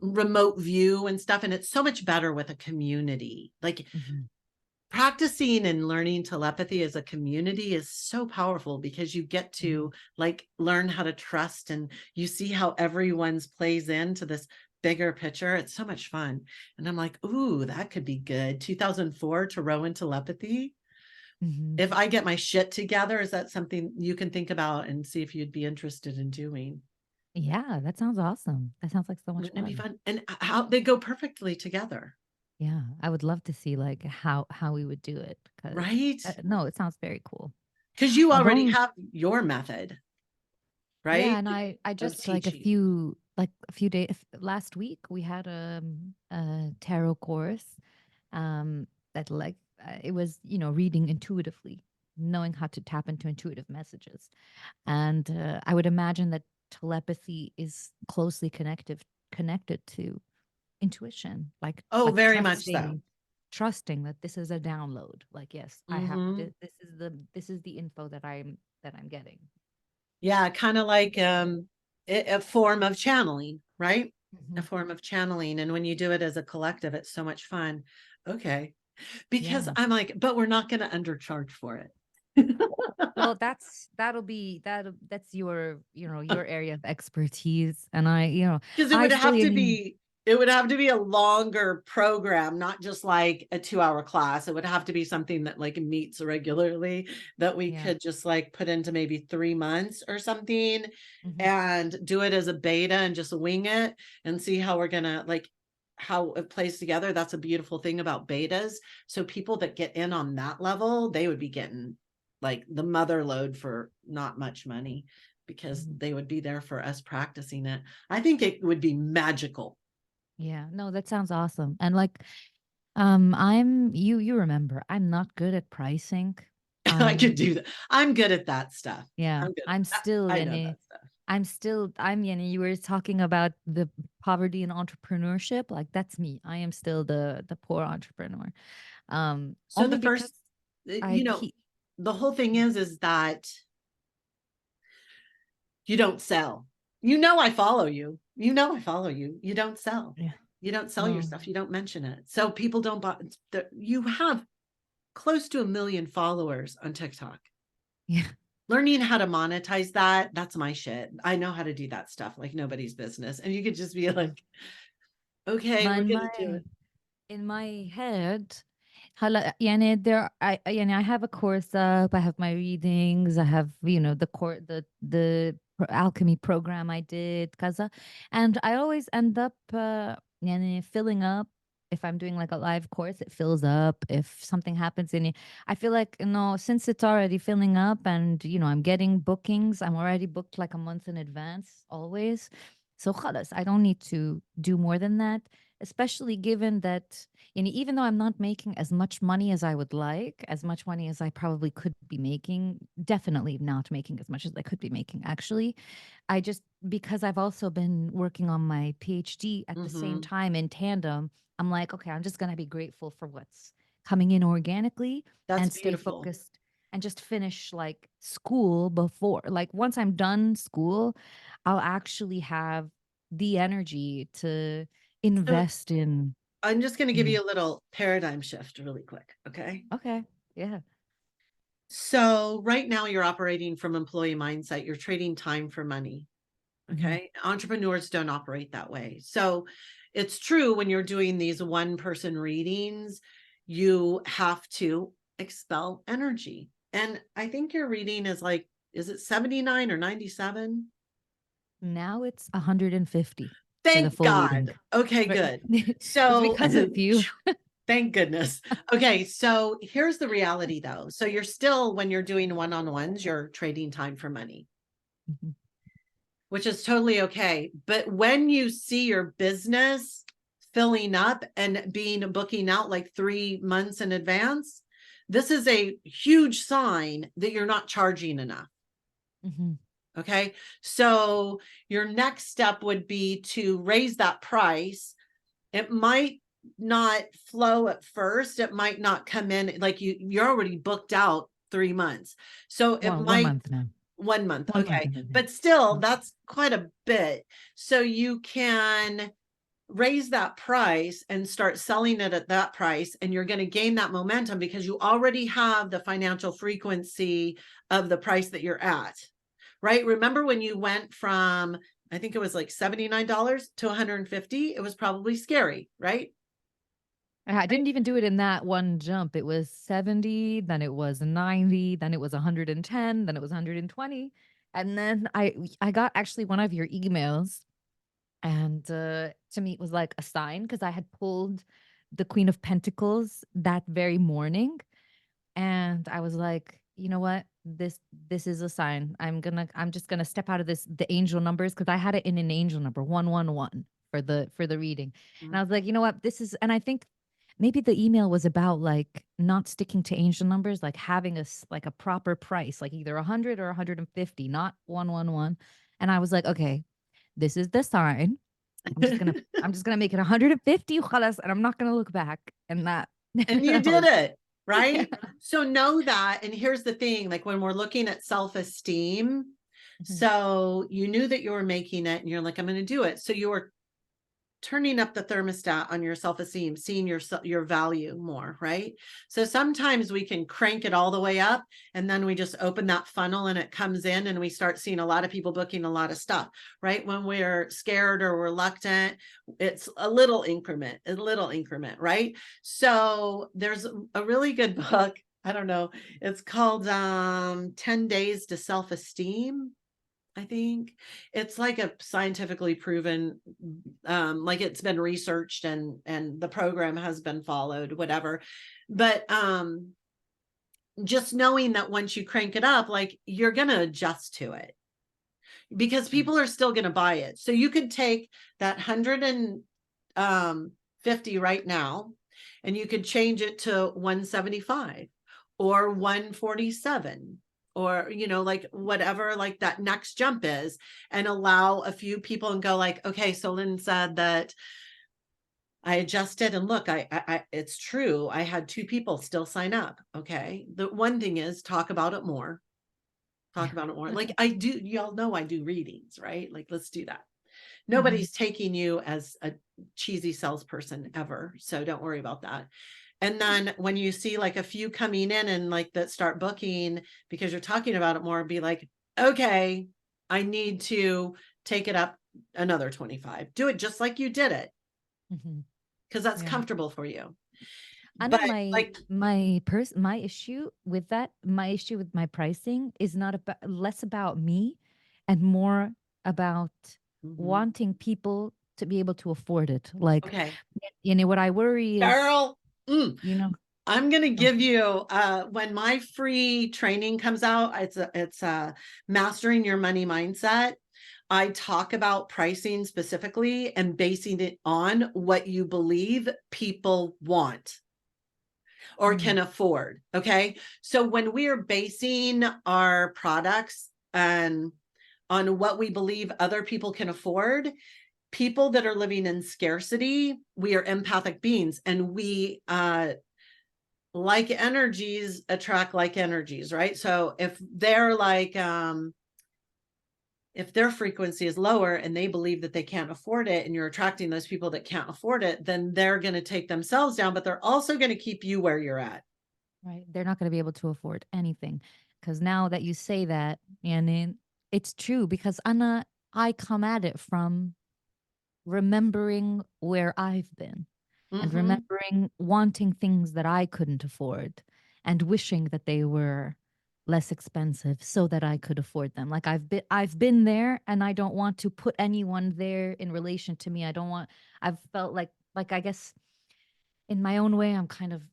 remote view and stuff. And it's so much better with a community. Like Mhm. practicing and learning telepathy as a community is so powerful because you get to Mhm. like learn how to trust, and you see how everyone's plays into this bigger picture. It's so much fun. And I'm like, ooh, that could be good. 2004 tarot and telepathy. Mhm. If I get my shit together, is that something you can think about and see if you'd be interested in doing? Yeah, that sounds awesome. That sounds like so much Wouldn't it be fun. fun? And how they go perfectly together, Yeah, I would love to see like how we would do it because right? no, it sounds very cool. Because you The already only have your method, Yeah, right? and I Of just teaching. like a few days last week we had a tarot course that like it was, reading intuitively, knowing how to tap into intuitive messages. And I would imagine that telepathy is closely connected to intuition, Oh, like very much so. trusting trusting that this is a download. Like, yes, I have Hmm. this is the info that I'm getting. Yeah, kind of like a form of channeling, right? A Mhm. form of channeling. And when you do it as a collective, it's so much fun. Okay. Because Yeah. I'm like, but we're not going to undercharge for it. Well, that's your, your area of expertise. And Because I still, it would have to be a longer program, not just like a 2 hour class. It would have to be something that like meets regularly that we yeah. could just like put into maybe 3 months or something Mhm. and do it as a beta and just wing it and see how we're gonna like how it plays together. That's a beautiful thing about betas. So people that get in on that level, they would be getting like the mother load for not much money because Mhm. they would be there for us practicing it. I think it would be magical. Yeah. No, that sounds awesome. And like, you remember, I'm not good at pricing. I could Um, do that. I'm good at that stuff. yeah, I'm good I'm at that. still, I know that stuff. you were talking about the poverty and entrepreneurship. Like, that's me. I am still the poor entrepreneur. So Only the because first, I you know, keep, the whole thing is that you don't sell. I follow you. I follow you. You don't sell. yeah, You don't sell your no, stuff. You don't mention it. So people don't buy. You have close to 1 million followers on TikTok. yeah. Learning how to monetize that's my shit. I know how to do that stuff like nobody's business. And you could just be like, okay, But we're gonna do it. in my head, I have a course up, I have my readings, I have, the alchemy program I did, kaza, and I always end up filling up. If I'm doing like a live course, it fills up. If something happens in it, I feel like, since it's already filling up and, I'm getting bookings, I'm already booked like a month in advance always. So khalas, I don't need to do more than that, especially given that, even though I'm not making as much money as I would like, as much money as I probably could be making, definitely not making as much as I could be making, actually. I just, because I've also been working on my PhD at the same Mm-hmm. time in tandem, I'm like, okay, I'm just going to be grateful for what's coming in organically That's and stay beautiful. focused and just finish like school before, like once I'm done school, I'll actually have the energy to So invest in, I'm just gonna you give know, you a little paradigm shift really quick. Okay. okay, yeah. So right now you're operating from employee mindset. You're trading time for money. Mhm. Okay. Entrepreneurs don't operate that way. So it's true when you're doing these one person readings, you have to expel energy. And I think your reading is like, is it 79 or 97? Now it's 150 for the Thank full reading. God. Okay, But good. it's So because of you. thank goodness. Okay, so here's the reality though. So you're still, when you're doing one on ones, you're trading time for money, Mhm. which is totally okay. But when you see your business filling up and being booking out like 3 months in advance, this is a huge sign that you're not charging enough. Mhm. Okay. So your next step would be to raise that price. It might not flow at first. It might not come in like you're already booked out 3 months. So it One might month now. 1 month. 1 month Okay. in But advance. still, Mm. that's quite a bit. So you can raise that price and start selling it at that price. And you're going to gain that momentum because you already have the financial frequency of the price that you're at. Right. Remember when you went from, I think it was like $79 to 150, it was probably scary, right? I Right. didn't even do it in that one jump. It was 70, then it was 90, then it was 110, then it was 120. And then I got actually one of your emails, and to me it was like a sign because I had pulled the Queen of Pentacles that very morning. And I was like, you know what? This is a sign. I'm just gonna step out of this, the angel numbers, because I had it in an angel number 111 for the reading. And I was like, you know what? This is, and I think maybe the email was about like not sticking to angel numbers, like having like a proper price, like either 100 or 150, not 111. And I was like, okay, this is the sign. I'm just gonna make it 150 khalas, and I'm not gonna look back. And that and you That did was- it, yeah. right? So know that. And here's the thing, like when we're looking at self-esteem, Mhm. so you knew that you were making it and you're like, I'm going to do it. So you were turning up the thermostat on your self-esteem, seeing your value more, right? So sometimes we can crank it all the way up and then we just open that funnel and it comes in and we start seeing a lot of people booking a lot of stuff, right? When we're scared or reluctant, it's a little increment, right? So there's a really good book, I don't know, it's called 10 Days to Self-Esteem. I think it's like a scientifically proven, like it's been researched and the program has been followed, whatever. But just knowing that once you crank it up, like you're gonna adjust to it because people are still gonna buy it. So you could take that 150 right now, and you could change it to 175 or 147 or like whatever like that next jump is, and allow a few people and go like, okay, so Lynn said that I adjusted and look, I it's true, I had 2 people still sign up. Okay, the one thing is talk about it more, Yeah. like I do, y'all know I do readings, right? Like let's do that. Mhm. Nobody's taking you as a cheesy salesperson ever, so don't worry about that. And then when you see like a few coming in and like that start booking because you're talking about it more, be like, okay, I need to take it up another 25. Do it just like you did it Mhm. because that's Yeah. comfortable for you. I know But like, my issue with that, my issue with my pricing is not about less about me and more about mhm, wanting people to be able to afford it. Like, okay, what I worry is, Carol, you know, I'm going to oh, give you when my free training comes out, it's mastering your money mindset. I talk about pricing specifically and basing it on what you believe people want or mm, can afford. Okay. So when we're basing our products and on what we believe other people can afford, people that are living in scarcity, we are empathic beings, and we like energies attract like energies, right? So if they're like if their frequency is lower and they believe that they can't afford it and you're attracting those people that can't afford it, then they're going to take themselves down, but they're also going to keep you where you're at. right, they're not going to be able to afford anything. Because now that you say that, and it's true because Anna, I come at it from remembering where I've been and Mm-hmm. remembering wanting things that I couldn't afford and wishing that they were less expensive so that I could afford them. Like I've been there and I don't want to put anyone there in relation to me. I've felt like I guess in my own way I'm kind of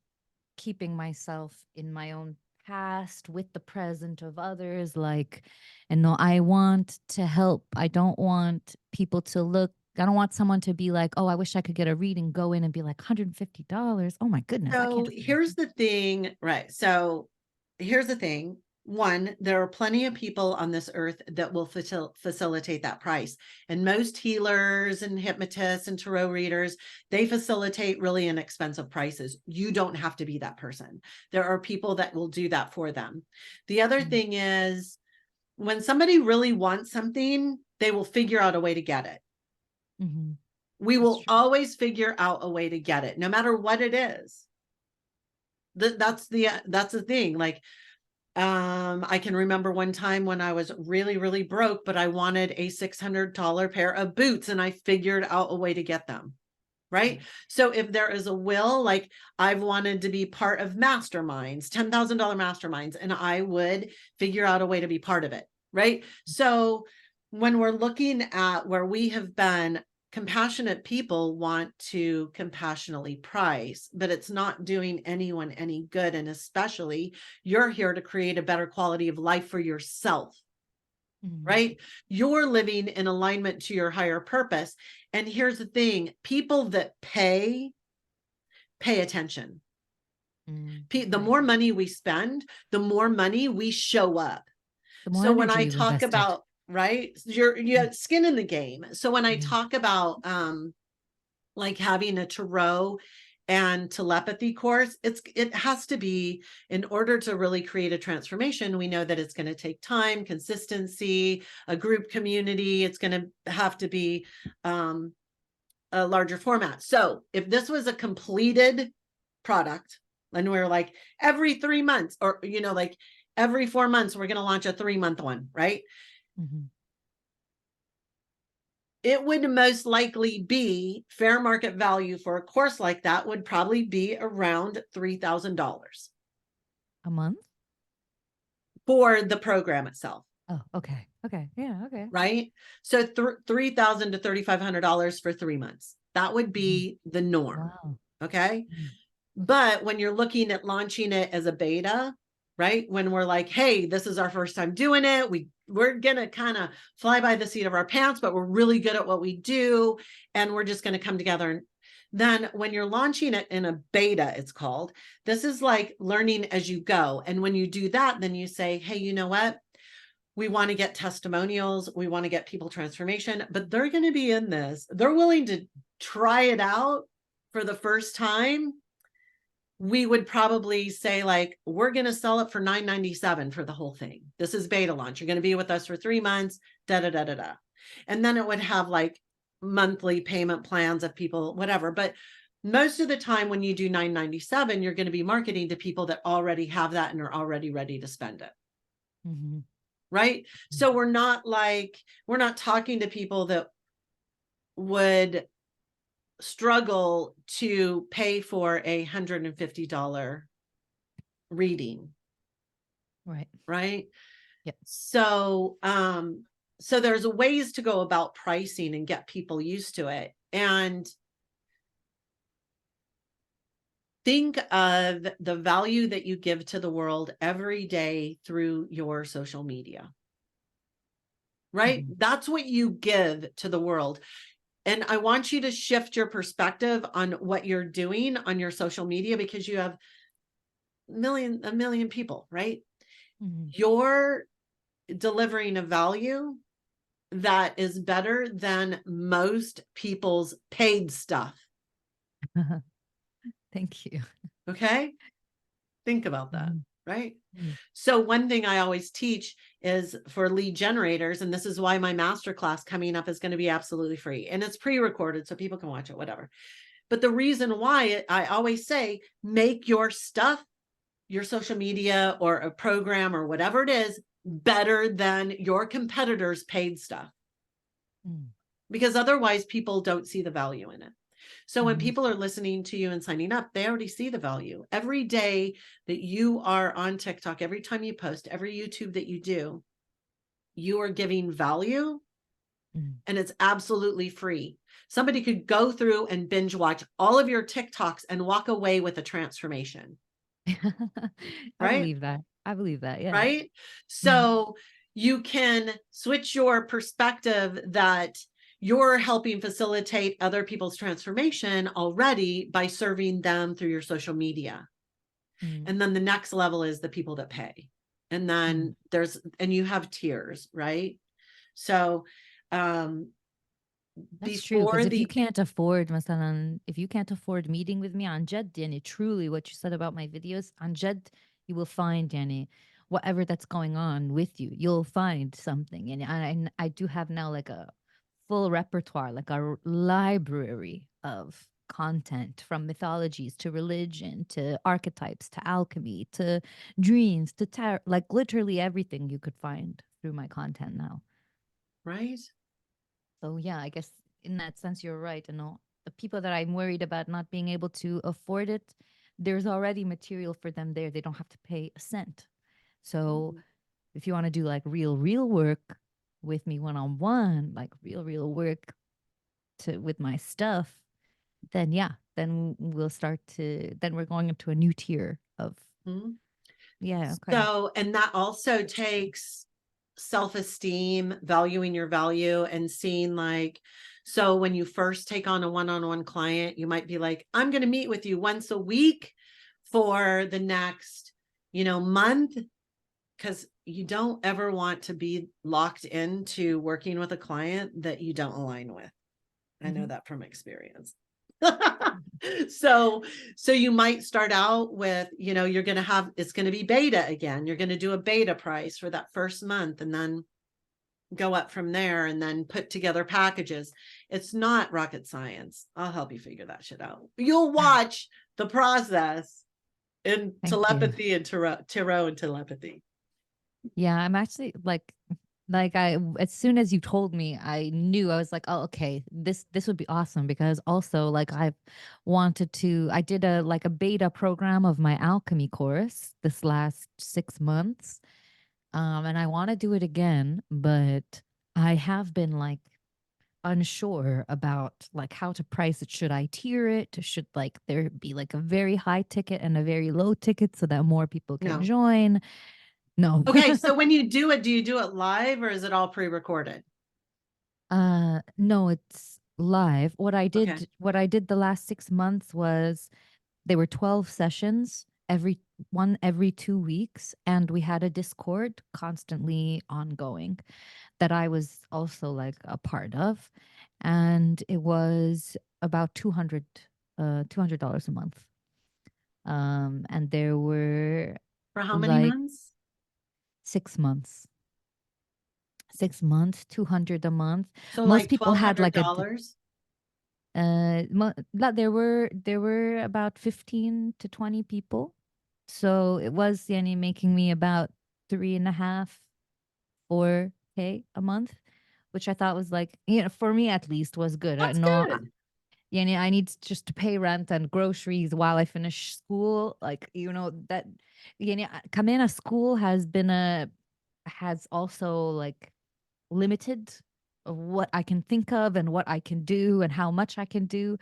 keeping myself in my own past with the present of others, like, and no, I want to help. I don't want people to look, I don't want someone to be like, oh, I wish I could get a reading, go in and be like $150, oh my goodness, I can't So do that. here's the thing, right? So here's the thing. One, there are plenty of people on this earth that will facilitate that price. And most healers and hypnotists and tarot readers, they facilitate really inexpensive prices. You don't have to be that person. There are people that will do that for them. The other Mm, thing is when somebody really wants something, they will figure out a way to get it. mm-hmm. We That's will true. always figure out a way to get it, no matter what it is. That's the thing. Like, I can remember one time when I was really, really broke, but I wanted a $600 pair of boots and I figured out a way to get them. Right. Right. So if there is a will, like I've wanted to be part of masterminds, $10,000 masterminds, and I would figure out a way to be part of it. Right. So when we're looking at where we have been, compassionate people want to compassionately price, but it's not doing anyone any good. And especially you're here to create a better quality of life for yourself, Mm, right? You're living in alignment to your higher purpose. And here's the thing, people that pay attention. The right. more money we spend, the more money we show up. The more So when energy I we've talk invested. about, right, you Mm, have skin in the game. So when I yeah. talk about like having a tarot and telepathy course, it has to be, in order to really create a transformation, we know that it's going to take time, consistency, a group community. It's going to have to be a larger format. So if this was a completed product and we're like every 3 months, or like every 4 months, we're going to launch a 3-month one, right? Mm-hmm. It would most likely be fair market value for a course like that would probably be around $3,000 A month? for the program itself. Oh, okay. Okay. Yeah. Okay. Right. So $3,000 to $3,500 for 3 months. That would be the norm. Wow. Okay. Mm-hmm. But when you're looking at launching it as a beta, right? When we're like, hey, this is our first time doing it. We're going to kind of fly by the seat of our pants, but we're really good at what we do. And we're just going to come together. And then when you're launching it in a beta, it's called, this is like learning as you go. And when you do that, then you say, hey, you know what? We want to get testimonials. We want to get people transformation, but they're going to be in this. They're willing to try it out for the first time. We would probably say, like, we're going to sell it for $9.97 for the whole thing. This is beta launch. You're going to be with us for 3 months, da, da, da, da, da. And then it would have like monthly payment plans of people, whatever. But most of the time when you do $9.97, you're going to be marketing to people that already have that and are already ready to spend it. Mm-hmm. Right. So we're not talking to people that would struggle to pay for a $150 reading. Right. Right. Yeah. So there's ways to go about pricing and get people used to it. And think of the value that you give to the world every day through your social media. Right? Mm-hmm. That's what you give to the world. And I want you to shift your perspective on what you're doing on your social media, because you have a million people, right? Mm-hmm. You're delivering a value that is better than most people's paid stuff. Thank you. Okay. Think about that. Mm-hmm. Right. Mm-hmm. So one thing I always teach is for lead generators, and this is why my masterclass coming up is going to be absolutely free, and it's pre-recorded so people can watch it, whatever. But the reason why I always say, make your stuff, your social media or a program or whatever it is, better than your competitors' paid stuff. Because otherwise people don't see the value in it. So when people are listening to you and signing up, they already see the value. Every day that you are on TikTok, every time you post, every YouTube that you do, you are giving value, and it's absolutely free. Somebody could go through and binge watch all of your TikToks and walk away with a transformation. I Right? believe that. I believe that. Yeah. Right? Mm-hmm. So you can switch your perspective that you're helping facilitate other people's transformation already by serving them through your social media. And then the next level is the people that pay. And then you have tiers, right? So That's true. before Because if you the can't afford, مثلا, if you can't afford meeting with me on Jed, yani, truly what you said about my videos, on Jed, you will find, yani, whatever that's going on with you, you'll find something. And I do have now like a full repertoire, like a library of content, from mythologies to religion to archetypes to alchemy to dreams to tarot, like literally everything you could find through my content now. right. So yeah, I guess in that sense you're right. You know, the people that I'm worried about not being able to afford it, there's already material for them there. They don't have to pay a cent. So if you want to do like real work with me one on one, like real work to with my stuff, then yeah, then we're going into a new tier of yeah, okay. So, and that also takes self-esteem, valuing your value, and seeing like, so when you first take on a one-on-one client, you might be like, I'm going to meet with you once a week for the next, month, because you don't ever want to be locked into working with a client that you don't align with. I know that from experience. So you might start out with, you know, you're going to have, it's going to be beta again. You're going to do a beta price for that first month and then go up from there and then put together packages. It's not rocket science. I'll help you figure that shit out. You'll watch the process in Thank you. telepathy and tarot and telepathy. Yeah, I'm actually like I as soon as you told me, I knew. I was like, oh, okay, this would be awesome because also like I've wanted to. I did a like a beta program of my alchemy course this last 6 months, and I want to do it again, but I have been like unsure about like how to price it. Should I tier it? Should like there be like a very high ticket and a very low ticket so that more people can No. join? No. Okay, so when you do it, do you do it live or is it all pre-recorded? No, it's live. Okay. What I did the last 6 months was they were 12 sessions, every 2 weeks, and we had a Discord constantly ongoing that I was also like a part of. And it was about $200 a month. And there were For how many like months? 6 months. 6 months, 200 a month. So Most like people had like a $1,200? there were about 15 to 20 people, so it was yani making me about 3.5 4K a month, which I thought was like, for me at least was good. I That's know good. yani I need just to pay rent and groceries while I finish school, like that yani Kamena school has also like limited of what I can think of and what I can do and how much I can do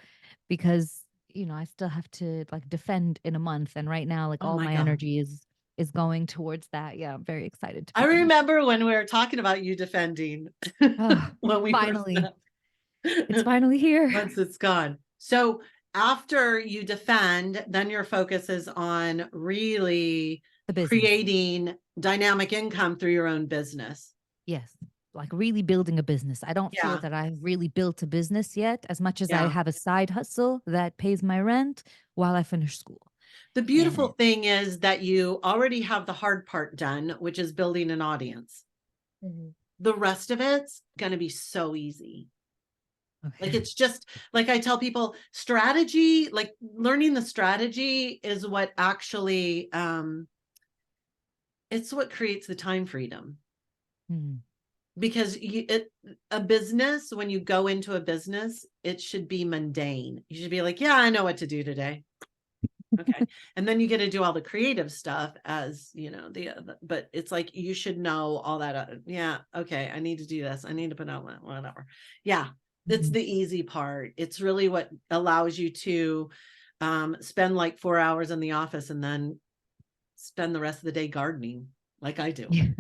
because I still have to like defend in a month, and right now like Oh all my my God. energy is going towards that. Yeah, I'm very excited to I be finished. remember when we were talking about you defending Oh, when we first finally. met. It's finally here. Once it's gone. So after you defend, then your focus is on really The business. creating dynamic income through your own business. Yes. Like really building a business. I don't feel Yeah. that I've really built a business yet as much as I Yeah. have a side hustle that pays my rent while I finish school. The And beautiful thing is that you already have the hard part done, which is building an audience. Mhm. The rest of it's going to be so easy. Like Okay. it's just like I tell people, strategy, like learning the strategy is what actually it's what creates the time freedom. Hmm. Because a business, when you go into a business, it should be mundane. You should be like, yeah, I know what to do today. Okay. And then you get to do all the creative stuff as, but it's like you should know all that. Yeah. Okay. I need to do this. I need to put out whatever. Yeah. It's Mhm. the easy part. It's really what allows you to spend like 4 hours in the office and then spend the rest of the day gardening like I do. Yeah.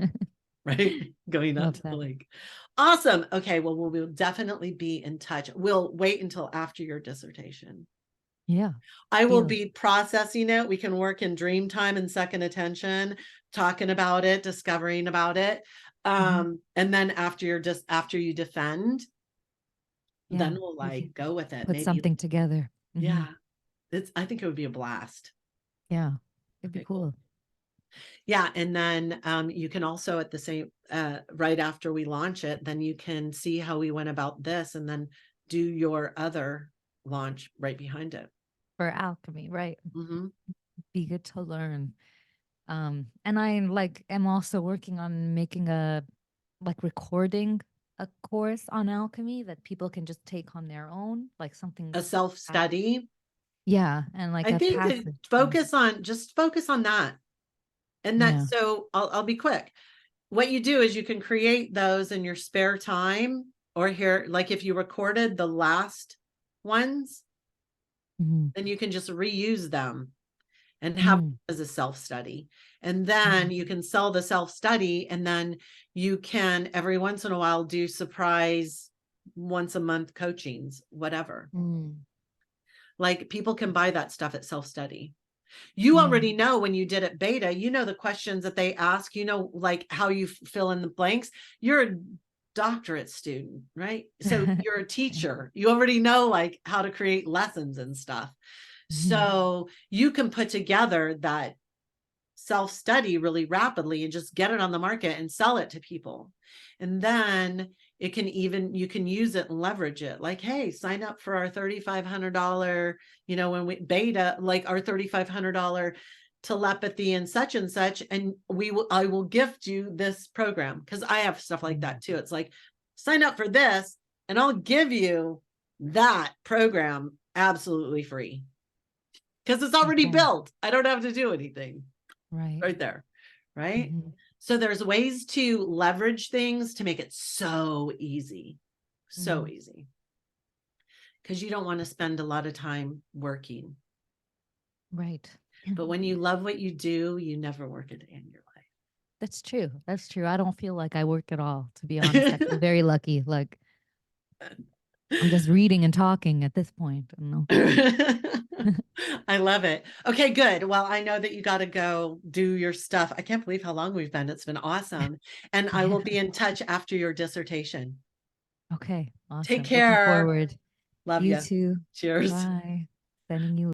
Right? Going out Love to the that. lake. Awesome. Okay. Well, we'll definitely be in touch. We'll wait until after your dissertation. Yeah. I will Deal. be processing it. We can work in dream time and second attention, talking about it, discovering about it. Hmm. And then after you defend, then Yeah. we'll We can like go with it. put Maybe, something together. Hmm. yeah. I think it would be a blast. Yeah. It'd be Okay, cool. cool. Yeah, and then you can also at the same right after we launch it, then you can see how we went about this and then do your other launch right behind it. For alchemy, right? Hmm. Be good to learn. And I like am also working on making a like recording a course on alchemy that people can just take on their own, like something A self-study. yeah, and like I a think that passive thing. focus on that. And that, Yeah. so I'll be quick. What you do is you can create those in your spare time or here, like if you recorded the last ones, Mhm. then you can just reuse them and have Mm. as a self-study. And then Mhm. you can sell the self-study and then you can every once in a while do surprise once a month coachings, whatever. Mm. Like people can buy that stuff at self-study. You Mm. already know when you did it beta, the questions that they ask, like how you fill in the blanks. You're a doctorate student, right? So you're a teacher. You already know like how to create lessons and stuff. So you can put together that self-study really rapidly and just get it on the market and sell it to people. And then it can even, you can use it and leverage it. Like, hey, sign up for our $3,500, when we beta, like our $3,500 telepathy and such, and I will gift you this program. Cause I have stuff like that too. It's like, sign up for this and I'll give you that program absolutely free. Cause it's already built. I don't have to do anything. Right there. Right. So there's ways to leverage things to make it so easy. So easy. Because you don't want to spend a lot of time working. Right. But when you love what you do, you never work a day in your life. That's true. That's true. I don't feel like I work at all, to be honest. I feel very lucky. Like I'm just reading and talking at this point. I love it. Okay, good. Well, I know that you got to go do your stuff. I can't believe how long we've been. It's been awesome. And I will be in touch after your dissertation. Okay, awesome. Take Looking care. forward. Love You you. too. Cheers. Bye. Sending you